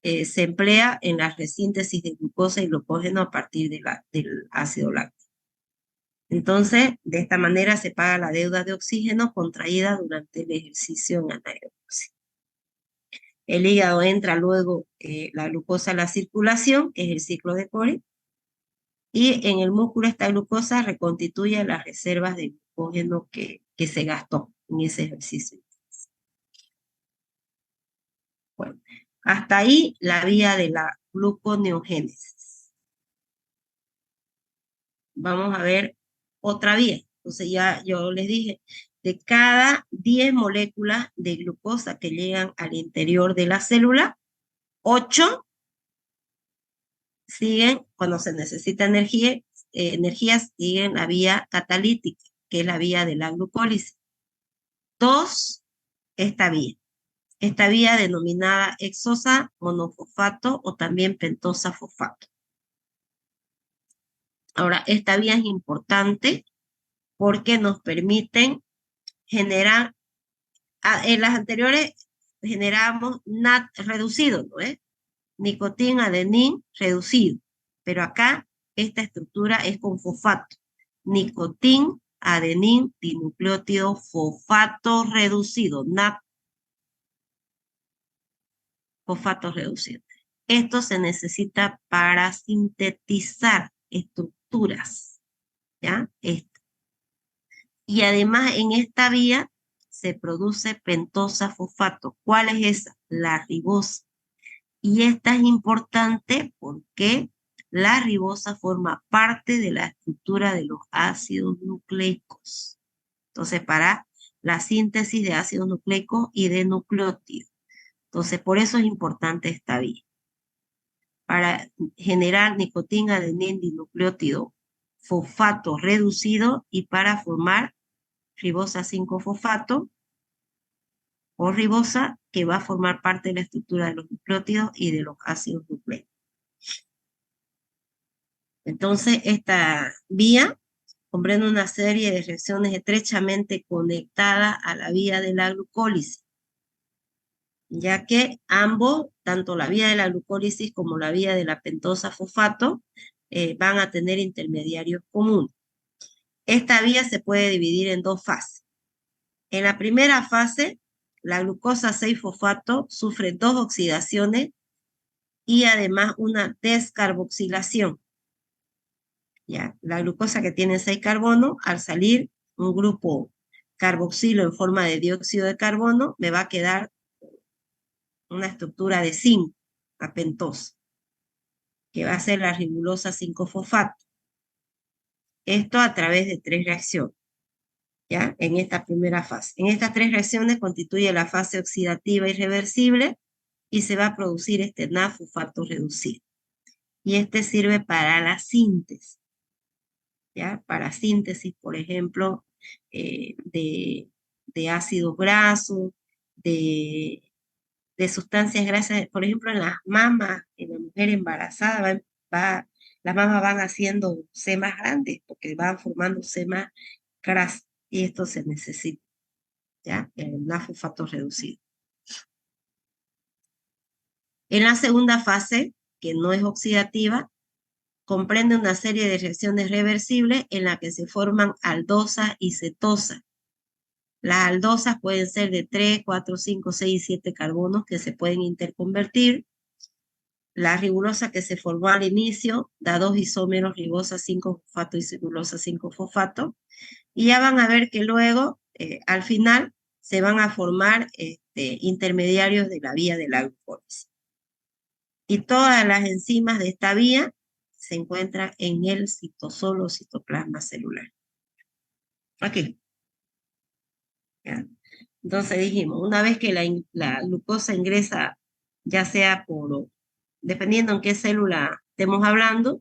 se emplea en la resíntesis de glucosa y glucógeno a partir del ácido láctico. Entonces, de esta manera se paga la deuda de oxígeno contraída durante el ejercicio en anaerobia. El hígado entra luego la glucosa a la circulación, que es el ciclo de Cori, y en el músculo esta glucosa reconstituye las reservas de glucógeno que se gastó en ese ejercicio. Bueno, hasta ahí la vía de la gluconeogénesis. Vamos a ver otra vía. Entonces ya yo les dije, de cada 10 moléculas de glucosa que llegan al interior de la célula, 8 siguen, cuando se necesita energía, siguen la vía catalítica, que es la vía de la glucólisis. 2, esta vía denominada hexosa monofosfato o también pentosa fosfato. Ahora, esta vía es importante porque nos permiten generar, en las anteriores generábamos NAD reducido, ¿no es? Nicotín, adenín reducido, pero acá esta estructura es con fosfato. Nicotín, adenín, dinucleótido, fosfato reducido, NAD, fosfato reducido. Esto se necesita para sintetizar estructuras, ¿ya? Y además en esta vía se produce pentosa fosfato. ¿Cuál es esa? La ribosa. Y esta es importante porque la ribosa forma parte de la estructura de los ácidos nucleicos. Entonces, para la síntesis de ácidos nucleicos y de nucleótidos. Entonces, por eso es importante esta vía. Para generar nicotina, adenín, dinucleótido, fosfato reducido y para formar ribosa 5-fosfato o ribosa que va a formar parte de la estructura de los nucleótidos y de los ácidos nucleicos. Entonces, esta vía comprende una serie de reacciones estrechamente conectadas a la vía de la glucólisis, ya que ambos, tanto la vía de la glucólisis como la vía de la pentosa fosfato, van a tener intermediarios comunes. Esta vía se puede dividir en 2 fases. En la primera fase, la glucosa 6-fosfato sufre 2 oxidaciones y además una descarboxilación. ¿Ya? La glucosa que tiene 6 carbonos, al salir un grupo carboxilo en forma de dióxido de carbono, me va a quedar una estructura de 5, apentosa, que va a ser la ribulosa 5-fosfato. Esto a través de 3 reacciones, ¿ya? En esta primera fase. En estas 3 reacciones constituye la fase oxidativa irreversible y se va a producir este NAD-fosfato reducido. Y este sirve para la síntesis, ¿ya? Para síntesis, por ejemplo, de ácidos grasos, de sustancias grasas, por ejemplo, en las mamas, en la mujer embarazada, las mamas van haciendo semas grandes porque van formando semas grasas y esto se necesita, ¿ya? El NAD-fosfato reducido. En la segunda fase, que no es oxidativa, comprende una serie de reacciones reversibles en la que se forman aldosas y cetosas. Las aldosas pueden ser de 3, 4, 5, 6 y 7 carbonos que se pueden interconvertir. La ribulosa que se formó al inicio da 2 isómeros ribosa 5-fosfato y celulosa 5-fosfato. Y ya van a ver que luego, al final, se van a formar intermediarios de la vía de la glucólisis. Y todas las enzimas de esta vía se encuentran en el citosol o citoplasma celular. Aquí. ¿Ya? Entonces dijimos, una vez que la glucosa ingresa, ya sea dependiendo en qué célula estemos hablando,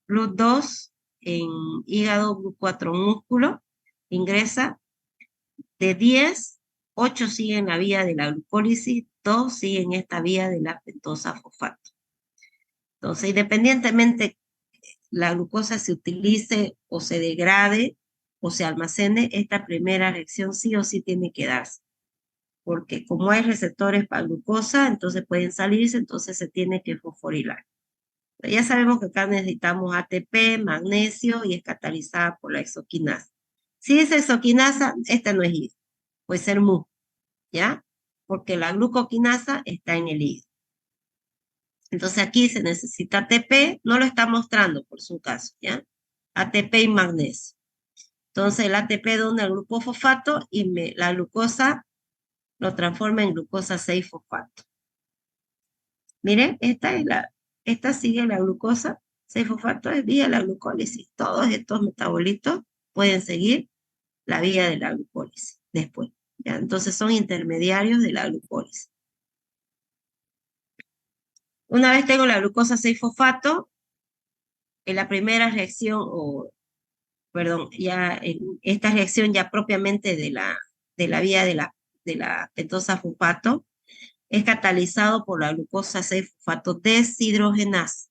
GLUT2 en hígado, GLUT4 músculo, ingresa, De 10, 8 siguen la vía de la glucólisis, 2 siguen esta vía de la pentosa fosfato. Entonces, independientemente la glucosa se utilice o se degrade o se almacene, esta primera reacción sí o sí tiene que darse. Porque como hay receptores para glucosa, entonces pueden salirse, entonces se tiene que fosforilar. Pero ya sabemos que acá necesitamos ATP, magnesio y es catalizada por la exoquinasa. Si es exoquinasa, esta no es hígado, puede ser MU, ¿ya? Porque la glucoquinasa está en el hígado. Entonces aquí se necesita ATP, no lo está mostrando por su caso, ¿ya? ATP y magnesio. Entonces el ATP dona el glucofosfato y la glucosa lo transforma en glucosa 6-fosfato. Miren, esta sigue la glucosa 6-fosfato, es vía la glucólisis. Todos estos metabolitos pueden seguir la vía de la glucólisis después, ¿ya? Entonces son intermediarios de la glucólisis. Una vez tengo la glucosa 6-fosfato, en la primera reacción, ya en esta reacción ya propiamente de la vía de la pentosa fosfato, es catalizado por la glucosa 6-fosfato deshidrogenasa.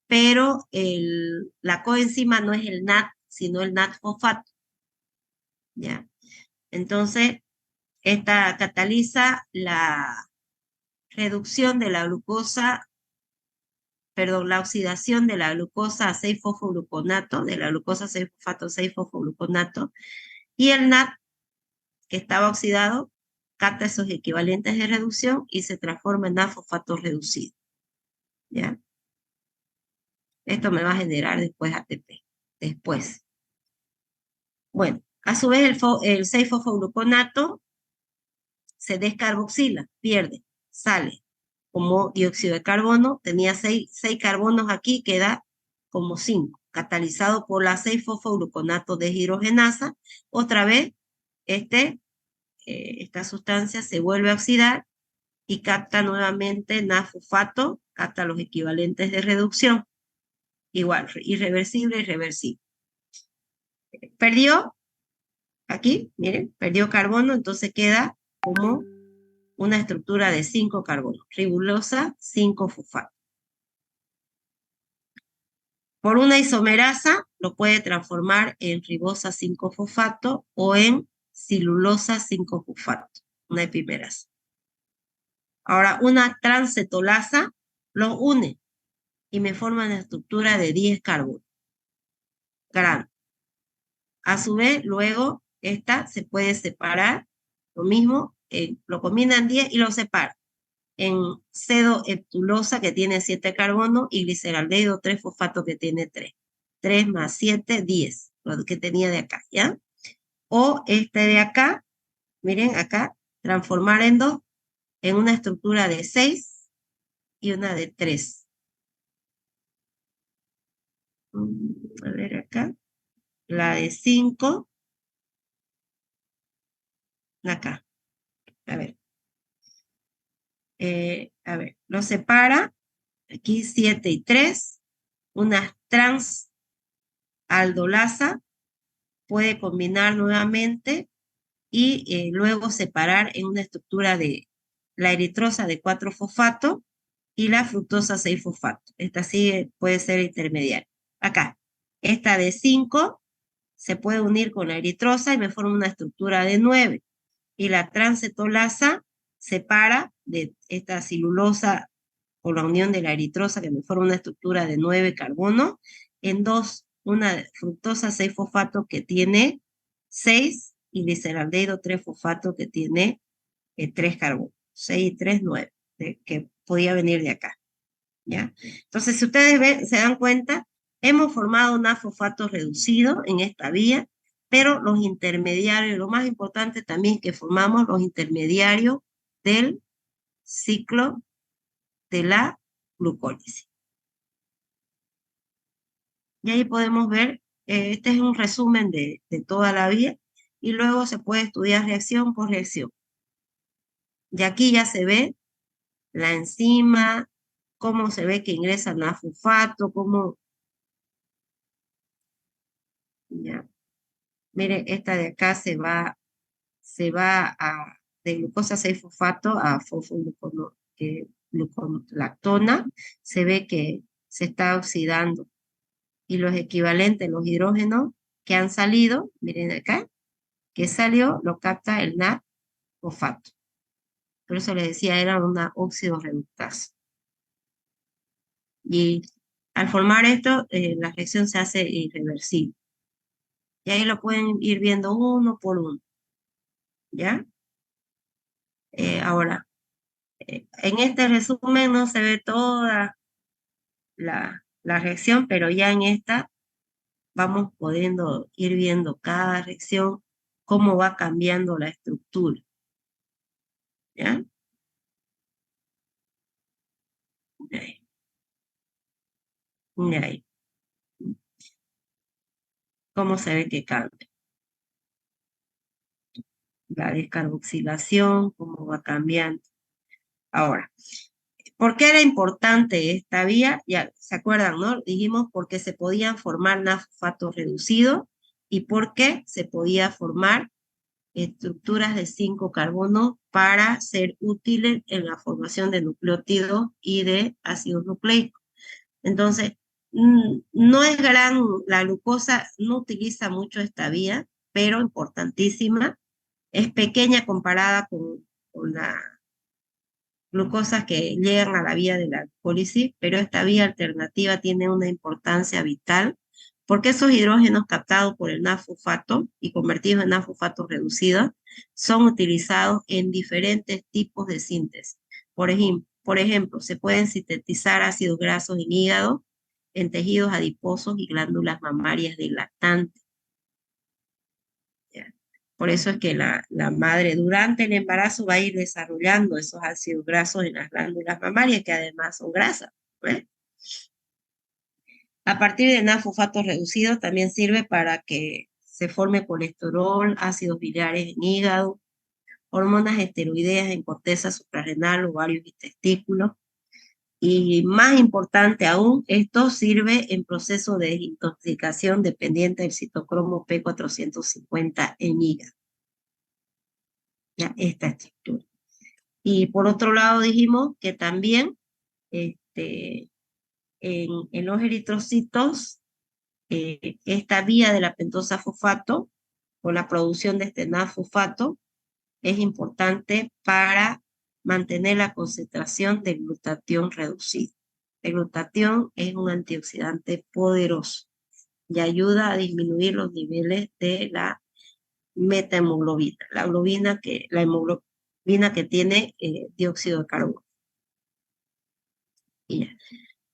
Pero la coenzima no es el NAT, sino el NAT-fosfato, ¿ya? Entonces, esta cataliza la reducción de la glucosa, la oxidación de la glucosa a 6-fosfogluconato, de la glucosa 6-fosfato 6-fosfogluconato, y el NAT, que estaba oxidado, capta esos equivalentes de reducción y se transforma en NAT-fosfato reducido, ¿ya? Esto me va a generar después ATP, después. Bueno, a su vez el 6-fosfogluconato se descarboxila, pierde, sale como dióxido de carbono, tenía 6 carbonos aquí, queda como 5, catalizado por la 6-fosfogluconato deshidrogenasa. Otra vez, esta sustancia se vuelve a oxidar y capta nuevamente NAT-fosfato, capta los equivalentes de reducción. Igual, irreversible y reversible. Perdió, aquí, miren, perdió carbono, entonces queda como una estructura de 5 carbonos, ribosa 5-fosfato. Por una isomerasa lo puede transformar en ribosa 5-fosfato o en celulosa 5-fosfato, una epimerasa. Ahora, una transcetolasa los une y me forma una estructura de 10 carbonos. Grande. A su vez, luego, esta se puede separar, lo mismo, lo combinan 10 y lo separan en cedoheptulosa que tiene 7 carbonos y gliceraldehído 3-fosfato que tiene 3. 3 más 7, 10, lo que tenía de acá, ¿ya? O este de acá, miren acá, transformar en 2, en una estructura de 6 y una de 3. A ver acá, la de 5, acá, a ver. A ver, lo separa, aquí 7 y 3, una transaldolasa, puede combinar nuevamente y luego separar en una estructura de la eritrosa de 4-fosfato y la fructosa 6-fosfato. Esta sí puede ser intermediaria. Acá, esta de 5 se puede unir con la eritrosa y me forma una estructura de 9. Y la transcetolasa separa de esta celulosa por la unión de la eritrosa que me forma una estructura de 9 carbonos en 2, una fructosa 6-fosfato que tiene 6 y gliceraldehído 3-fosfato que tiene 3 carbonos. 6 y 3, 9, que podía venir de acá, ¿ya? Entonces, si ustedes ven, se dan cuenta, hemos formado un fosfato reducido en esta vía, pero los intermediarios, lo más importante también es que formamos los intermediarios del ciclo de la glucólisis. Y ahí podemos ver, este es un resumen de toda la vía, y luego se puede estudiar reacción por reacción. Y aquí ya se ve la enzima, cómo se ve que ingresa el fosfato, cómo... Ya. Mire, esta de acá se va se va de glucosa 6-fosfato a fosfogluconolactona, se ve que se está oxidando. Y los equivalentes, los hidrógenos que han salido, miren acá, que salió, lo capta el NAD-fosfato. Por eso les decía, era una óxido reductasa. Y al formar esto, la reacción se hace irreversible. Y ahí lo pueden ir viendo uno por uno. ¿Ya? Ahora, en este resumen no se ve toda la reacción, pero ya en esta vamos pudiendo ir viendo cada reacción, cómo va cambiando la estructura. ¿Ya? Ahí. Ahí. ¿Cómo se ve que cambia? La descarboxilación, cómo va cambiando. Ahora, ¿por qué era importante esta vía? Ya se acuerdan, ¿no? Dijimos porque se podían formar NAD-fosfatos reducidos y porque se podía formar estructuras de 5 carbonos para ser útiles en la formación de nucleótidos y de ácidos nucleicos. Entonces, no es la glucosa no utiliza mucho esta vía, pero importantísima. Es pequeña comparada con la glucosas que llegan a la vía de la glucólisis, pero esta vía alternativa tiene una importancia vital porque esos hidrógenos captados por el NAD-fosfato y convertidos en NAD-fosfato reducidos son utilizados en diferentes tipos de síntesis. Por ejemplo, se pueden sintetizar ácidos grasos en hígado, en tejidos adiposos y glándulas mamarias del lactante. ¿Ya? Por eso es que la madre durante el embarazo va a ir desarrollando esos ácidos grasos en las glándulas mamarias, que además son grasas. ¿Ves? A partir de NAD-fosfatos reducidos también sirve para que se forme colesterol, ácidos biliares en hígado, hormonas esteroideas en corteza suprarrenal, ovarios y testículos. Y más importante aún, esto sirve en proceso de desintoxicación dependiente del citocromo P450 en hígado. Ya, esta estructura. Y por otro lado dijimos que también en los eritrocitos, esta vía de la pentosa fosfato, o la producción de este NAD-fosfato, es importante para mantener la concentración de glutatión reducida. El glutatión es un antioxidante poderoso y ayuda a disminuir los niveles de la metahemoglobina, la hemoglobina que tiene dióxido de carbono. Y ya.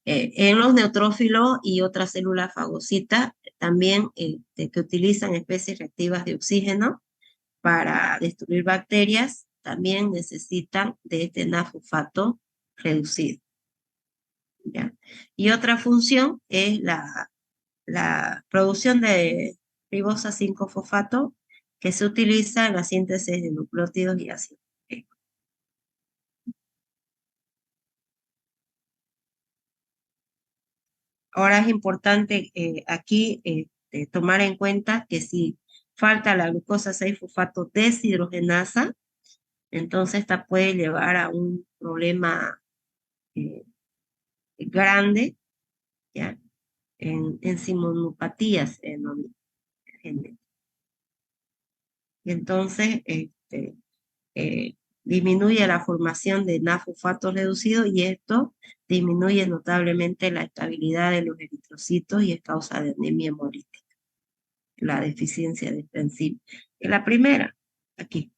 En los neutrófilos y otras células fagocitas también que utilizan especies reactivas de oxígeno para destruir bacterias, también necesitan de este NAD-fosfato reducido. ¿Ya? Y otra función es la producción de ribosa 5-fosfato que se utiliza en la síntesis de nucleótidos y ácidos. Ahora es importante aquí tomar en cuenta que si falta la glucosa 6-fosfato deshidrogenasa, entonces esta puede llevar a un problema grande, ¿ya? En enzimopatías genéticas. Y entonces disminuye la formación de NAD-fosfato reducido y esto disminuye notablemente la estabilidad de los eritrocitos y es causa de anemia hemolítica. La deficiencia de esta enzima. Es la primera, aquí.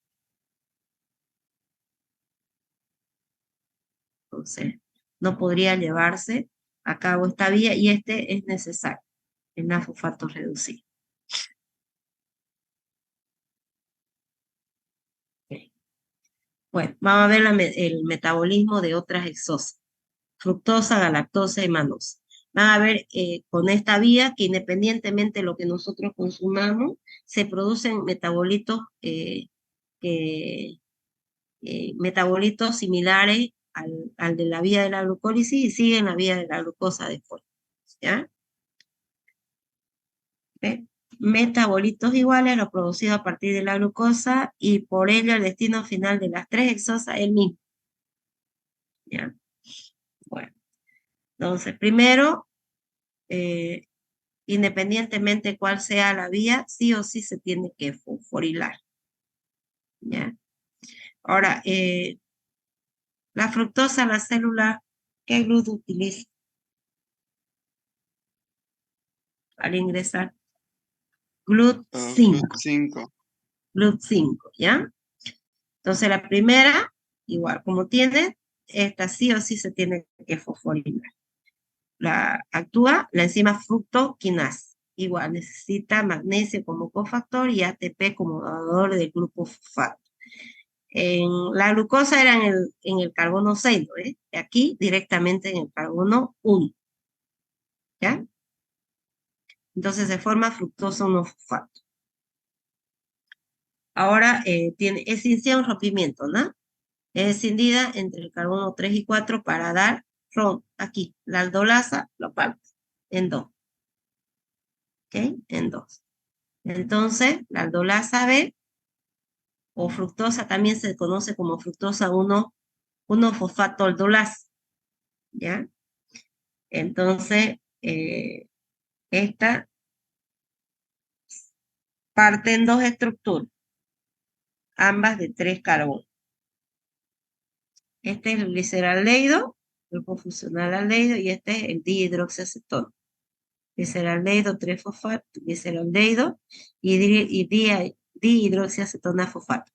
Entonces, no podría llevarse a cabo esta vía y este es necesario, el NAD-fosfato reducido. Okay. Bueno, vamos a ver el metabolismo de otras exosas, fructosa, galactosa y manosa. Van a ver con esta vía que independientemente de lo que nosotros consumamos, se producen metabolitos, metabolitos similares al de la vía de la glucólisis y siguen la vía de la glucosa después. ¿Ya? ¿Ve? metabolitos iguales, lo producido a partir de la glucosa, y por ello el destino final de las 3 hexosas es el mismo. ¿Ya? Bueno, entonces primero, independientemente cuál sea la vía, sí o sí se tiene que fosforilar. ¿Ya? Ahora, la fructosa, la célula, ¿qué gluten utiliza al ingresar? GLUT5, 5. GLUT5, ¿ya? Entonces la primera, igual como tiene, esta sí o sí se tiene que fosforilar. Actúa la enzima fructoquinasa. Igual necesita magnesio como cofactor y ATP como dador del grupo fosfato. La glucosa era en el carbono 6, ¿no? Aquí directamente en el carbono 1. ¿Ya? Entonces se forma fructosa 1-fosfato. Ahora tiene escisión, rompimiento, ¿no? Es escindida entre el carbono 3 y 4 para dar aquí. La aldolasa lo parte en 2. ¿Ok? En 2. Entonces, la aldolasa B o fructosa también se conoce como fructosa 1-fosfato aldolasa. ¿Ya? Entonces, esta parte en 2 estructuras, ambas de 3 carbonos. Este es el gliceraldehído, grupo funcional aldehído, y este es el dihidroxiacetona. Gliceraldehído 3-fosfato, gliceraldehído y dihidroxiacetona fosfato.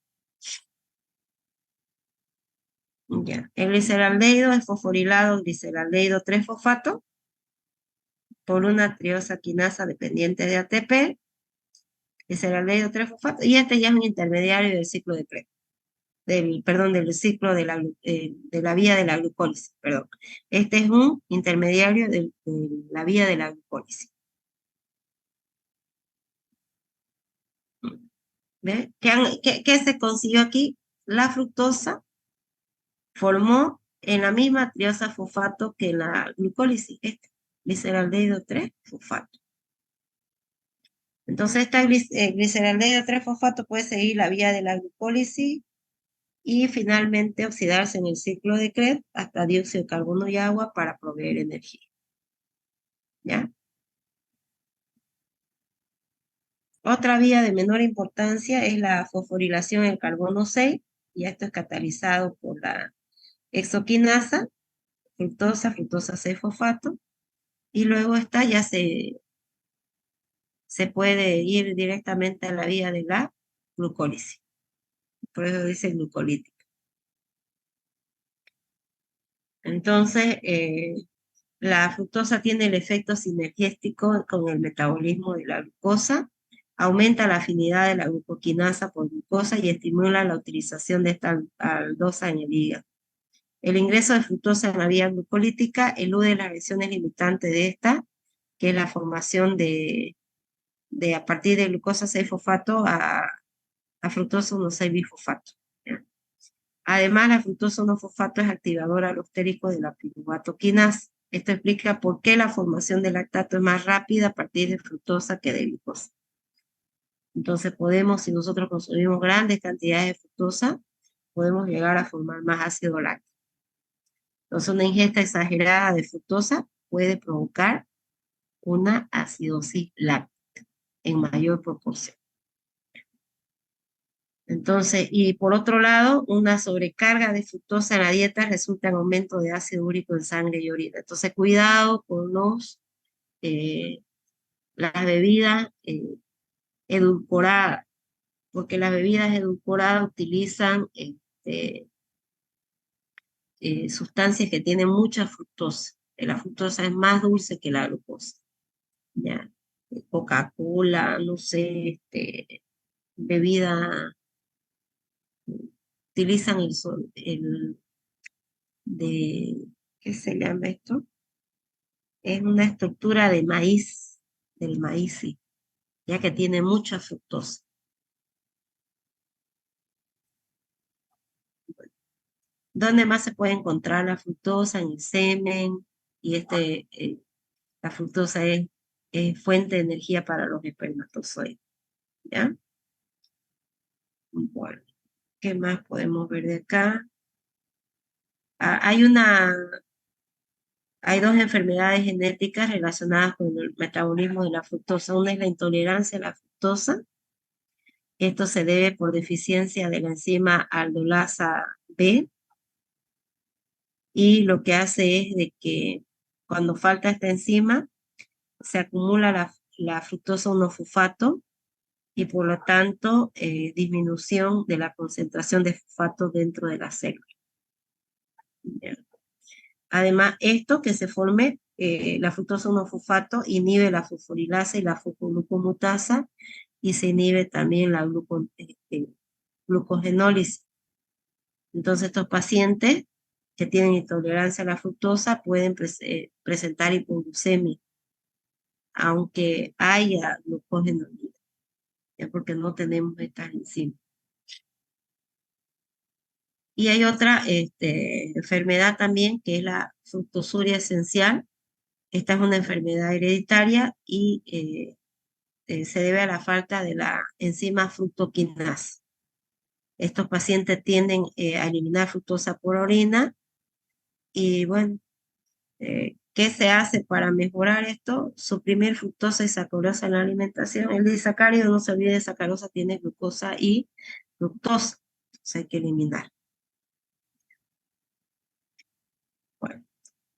Ya. El gliceraldehído es fosforilado gliceraldehído 3-fosfato por una triosa quinasa dependiente de ATP, gliceraldehído 3-fosfato, y este ya es un intermediario del ciclo de Krebs. Del ciclo de la vía de la glucólisis, perdón. Este es un intermediario de la vía de la glucólisis. ¿Ve? ¿Qué se consiguió aquí? La fructosa formó en la misma triosa fosfato que la glucólisis, gliceraldehído 3-fosfato. Entonces, esta gliceraldehído 3-fosfato puede seguir la vía de la glucólisis y finalmente oxidarse en el ciclo de Krebs hasta dióxido de carbono y agua para proveer energía. ¿Ya? Otra vía de menor importancia es la fosforilación en carbono 6, y esto es catalizado por la hexoquinasa, fructosa 6-fosfato, y luego esta ya se puede ir directamente a la vía de la glucólisis. Por eso dice glucolítica. Entonces, la fructosa tiene el efecto sinergético con el metabolismo de la glucosa, aumenta la afinidad de la glucoquinasa por glucosa y estimula la utilización de esta aldosa en el hígado. El ingreso de fructosa en la vía glucolítica elude las reacciones limitantes de esta, que es la formación de a partir de glucosa 6-fosfato a fructosa 1,6-bifosfato. Además, la fructosa 1-fosfato es activadora alostérico de la piruvato quinasa. Esto explica por qué la formación de lactato es más rápida a partir de fructosa que de glucosa. Entonces si nosotros consumimos grandes cantidades de fructosa, podemos llegar a formar más ácido láctico. Entonces, una ingesta exagerada de fructosa puede provocar una acidosis láctica en mayor proporción. Entonces, y por otro lado, una sobrecarga de fructosa en la dieta resulta en aumento de ácido úrico en sangre y orina. Entonces, cuidado con las bebidas edulcoradas, porque las bebidas edulcoradas utilizan sustancias que tienen mucha fructosa. La fructosa es más dulce que la glucosa. ¿Ya? Coca-Cola, no sé, bebida, utilizan ¿qué se llama esto? Es una estructura de maíz, del maíz, sí, ya que tiene mucha fructosa. ¿Dónde más se puede encontrar la fructosa? En el semen, y la fructosa es fuente de energía para los espermatozoides, ¿ya? Bueno, ¿qué más podemos ver de acá? Ah, hay dos enfermedades genéticas relacionadas con el metabolismo de la fructosa. Una es la intolerancia a la fructosa. Esto se debe por deficiencia de la enzima aldolasa B, y lo que hace es de que cuando falta esta enzima se acumula la fructosa 1-fosfato y por lo tanto disminución de la concentración de fosfato dentro de la célula. Además, esto que se forme la fructosa 1-fosfato inhibe la fosforilasa y la fosfoglucomutasa y se inhibe también la glucogenólisis. Entonces, estos pacientes que tienen intolerancia a la fructosa pueden presentar hipoglucemia, aunque haya glucogenolina, ya porque no tenemos estas enzimas. Y hay otra enfermedad también, que es la fructosuria esencial. Esta es una enfermedad hereditaria y se debe a la falta de la enzima fructoquinasa. Estos pacientes tienden a eliminar fructosa por orina y bueno, ¿qué se hace para mejorar esto? Suprimir fructosa y sacarosa en la alimentación. El disacárido, no se olvide, sacarosa tiene glucosa y fructosa, entonces hay que eliminar. Bueno,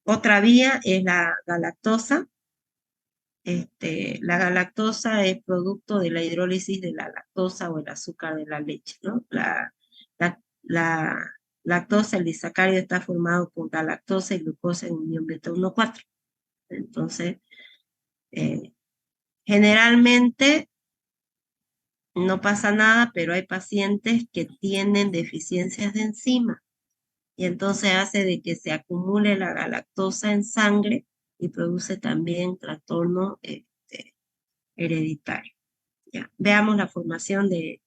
otra vía es la galactosa. La galactosa es producto de la hidrólisis de la lactosa o el azúcar de la leche, ¿no? La lactosa, el disacárido, está formado por galactosa y glucosa en unión beta 1,4. Entonces, generalmente no pasa nada, pero hay pacientes que tienen deficiencias de enzima y entonces hace de que se acumule la galactosa en sangre y produce también trastorno hereditario. Ya. Veamos la formación de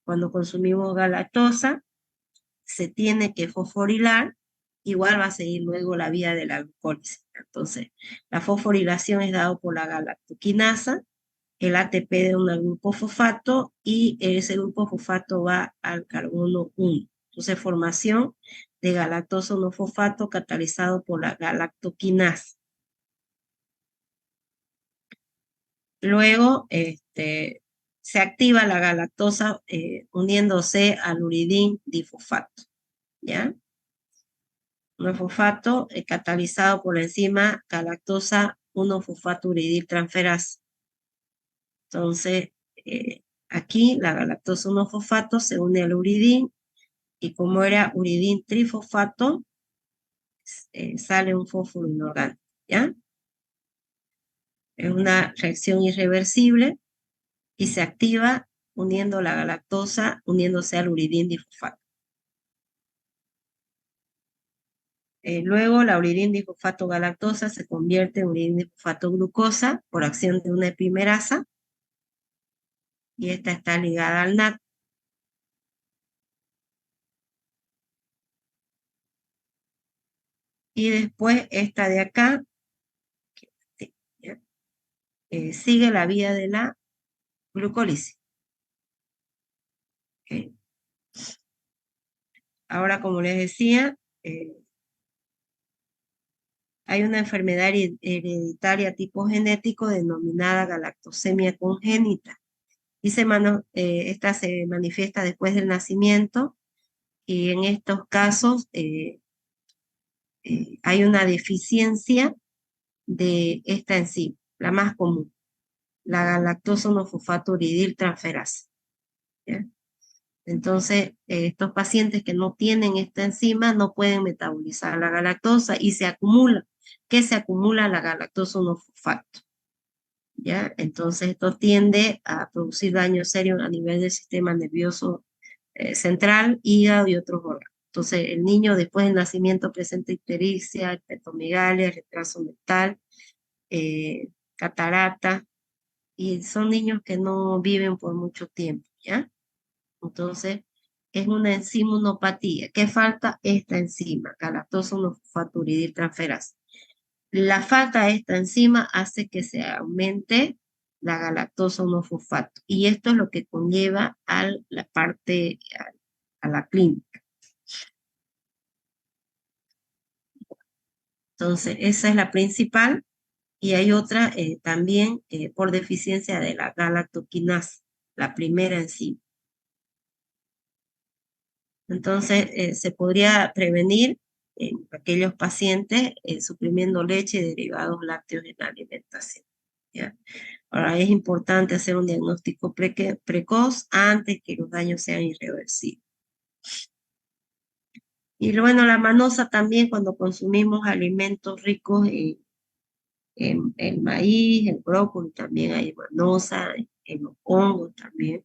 cuando consumimos galactosa. Se tiene que fosforilar, igual va a seguir luego la vía de la glucólisis. Entonces, la fosforilación es dado por la galactoquinasa, el ATP de un grupo fosfato y ese grupo fosfato va al carbono 1. Entonces, formación de galactosa 1-fosfato catalizado por la galactoquinasa. Luego, se activa la galactosa uniéndose al uridín difosfato, ¿ya? Un fosfato catalizado por la enzima galactosa 1-fosfato uridil transferasa. Entonces, aquí la galactosa 1-fosfato se une al uridín y como era uridín trifosfato, sale un fósforo inorgánico, ¿ya? Es una reacción irreversible y se activa uniendo la galactosa, uniéndose al uridín difosfato. Luego la uridín difosfato galactosa se convierte en uridín difosfato glucosa por acción de una epimerasa y esta está ligada al NAT. Y después esta de acá sigue la vía de la glucólisis. Okay. Ahora, como les decía, hay una enfermedad hereditaria tipo genético denominada galactosemia congénita. Y esta se manifiesta después del nacimiento y en estos casos hay una deficiencia de esta enzima, la más común, la galactosa 1-fosfato uridil transferasa. ¿Ya? Entonces, estos pacientes que no tienen esta enzima no pueden metabolizar la galactosa y se acumula. ¿Qué se acumula? La galactosa 1-fosfato. ¿Ya? Entonces, esto tiende a producir daño serio a nivel del sistema nervioso central, hígado y otros órganos. Entonces, el niño después del nacimiento presenta ictericia, hepatomegalia, retraso mental, catarata, y son niños que no viven por mucho tiempo, ¿ya? Entonces, es una enzimonopatía. ¿Qué falta? Esta enzima, galactosa 1-fosfato uridil transferasa. La falta de esta enzima hace que se aumente la galactosa monofosfato y esto es lo que conlleva a la parte, a la clínica. Entonces, esa es la principal y hay otra también por deficiencia de la galactoquinasa, la primera enzima. Entonces, se podría prevenir en aquellos pacientes suprimiendo leche y derivados lácteos en la alimentación. ¿Ya? Ahora, es importante hacer un diagnóstico precoz antes que los daños sean irreversibles. Y bueno, la manosa también cuando consumimos alimentos ricos en maíz, en brócoli también hay manosa, en los hongos también.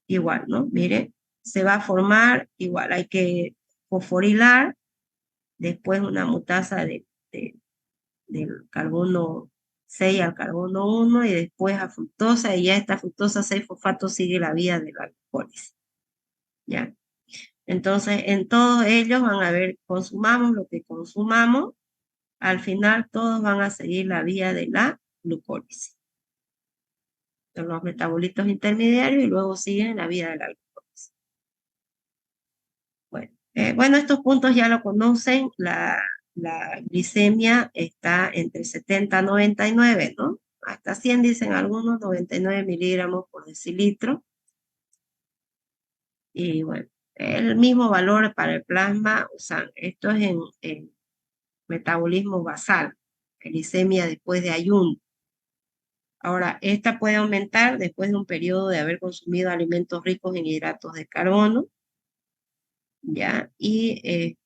Igual, ¿no? Mire, se va a formar, igual hay que fosforilar, después una mutasa del carbono 6 al carbono 1 y después a fructosa y ya esta fructosa 6-fosfato sigue la vía de la glucólisis. ¿Ya? Entonces, en todos ellos van a ver, consumamos lo que consumamos, al final todos van a seguir la vía de la glucólisis. De los metabolitos intermediarios y luego siguen la vía de la glucólisis. Bueno, estos puntos ya lo conocen, la glicemia está entre 70 a 99, ¿no? Hasta 100 dicen algunos, 99 miligramos por decilitro. Y bueno, el mismo valor para el plasma o sangre. Esto es en metabolismo basal, glicemia después de ayuno. Ahora, esta puede aumentar después de un periodo de haber consumido alimentos ricos en hidratos de carbono, ¿ya? Y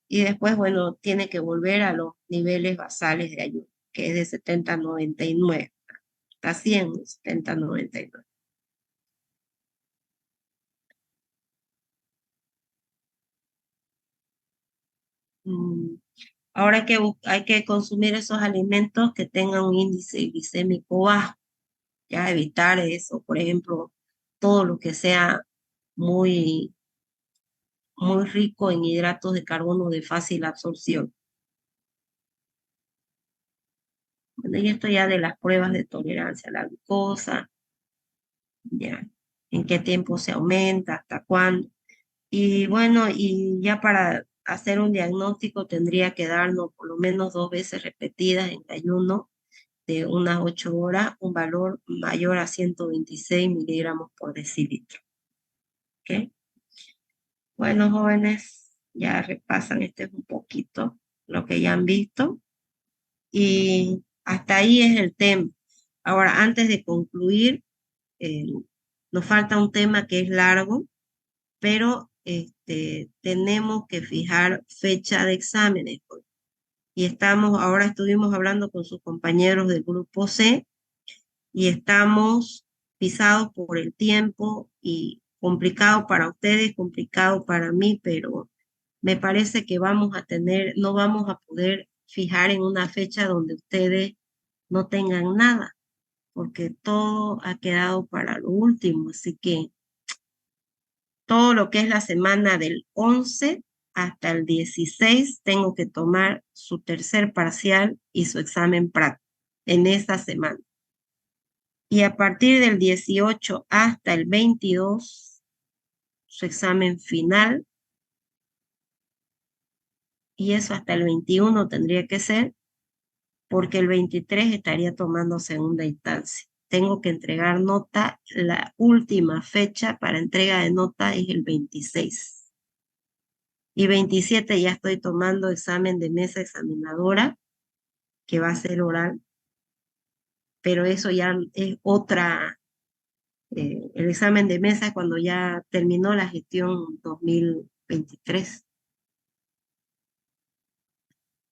después, bueno, tiene que volver a los niveles basales de ayuno, que es de 70 a 99, hasta 100, 70 a 99. Ahora hay que consumir esos alimentos que tengan un índice glicémico bajo, ya evitar eso, por ejemplo, todo lo que sea muy, muy rico en hidratos de carbono de fácil absorción. Bueno, y esto ya de las pruebas de tolerancia a la glucosa, ya, en qué tiempo se aumenta, hasta cuándo. Y bueno, y ya para hacer un diagnóstico tendría que darnos por lo menos 2 veces repetidas en ayuno de unas 8 horas, un valor mayor a 126 miligramos por decilitro. ¿Ok? Bueno, jóvenes, ya repasan este es un poquito lo que ya han visto. Y hasta ahí es el tema. Ahora, antes de concluir, nos falta un tema que es largo, pero tenemos que fijar fecha de exámenes. Y ahora estuvimos hablando con sus compañeros del grupo C y estamos pisados por el tiempo y complicado para ustedes, complicado para mí, pero me parece que no vamos a poder fijar en una fecha donde ustedes no tengan nada, porque todo ha quedado para lo último, así que todo lo que es la semana del 11 hasta el 16 tengo que tomar su tercer parcial y su examen práctico en esa semana. Y a partir del 18 hasta el 22, su examen final. Y eso hasta el 21 tendría que ser, porque el 23 estaría tomando segunda instancia. Tengo que entregar nota, la última fecha para entrega de nota es el 26. Y 27 ya estoy tomando examen de mesa examinadora, que va a ser oral, pero eso ya es el examen de mesa cuando ya terminó la gestión 2023.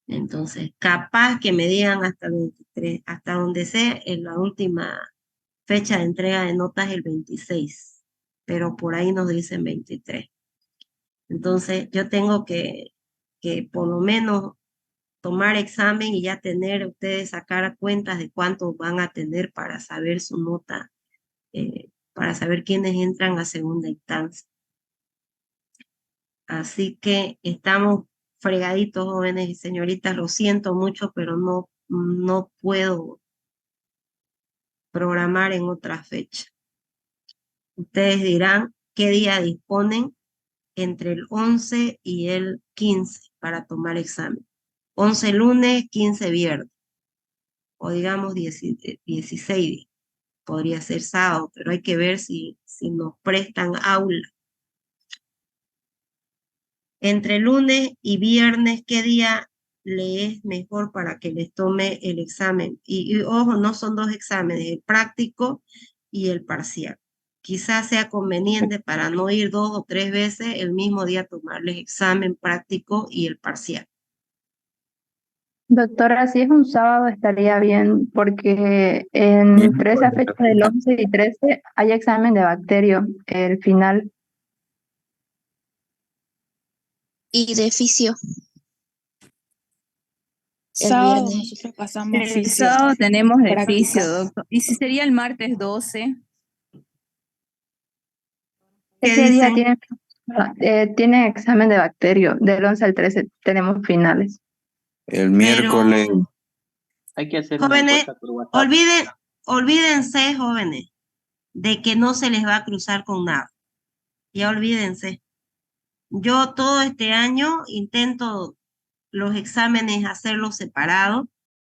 Entonces, capaz que me digan hasta el 23, hasta donde sea, en la última fecha de entrega de notas el 26, pero por ahí nos dicen 23. Entonces, yo tengo que por lo menos tomar examen y ya tener ustedes sacar cuentas de cuántos van a tener para saber su nota, para saber quiénes entran a segunda instancia. Así que estamos fregaditos, jóvenes y señoritas, lo siento mucho, pero no puedo programar en otra fecha. Ustedes dirán qué día disponen entre el 11 y el 15 para tomar examen. 11 lunes, 15 viernes, o digamos 16, podría ser sábado, pero hay que ver si nos prestan aula. Entre lunes y viernes, ¿qué día le es mejor para que les tome el examen? Y ojo, no son dos exámenes, el práctico y el parcial. Quizás sea conveniente para no ir 2 o 3 veces el mismo día tomarles examen práctico y el parcial. Doctora, si es un sábado estaría bien porque entre esa fecha del 11 y 13 hay examen de bacterio, el final. Y de fisio. El Sábado viernes. nosotros pasamos El fisio. sábado tenemos de práctica. fisio, doctor. ¿Y si sería el martes 12? ¿Qué Ese día dicen? tiene examen de bacterio, del 11 al 13 tenemos finales. El miércoles. Pero, Hay que hacer una jóvenes, encuesta por WhatsApp. olvídense, jóvenes, de que no se les va a cruzar con nada. Ya olvídense. Yo todo este año intento los exámenes hacerlos separados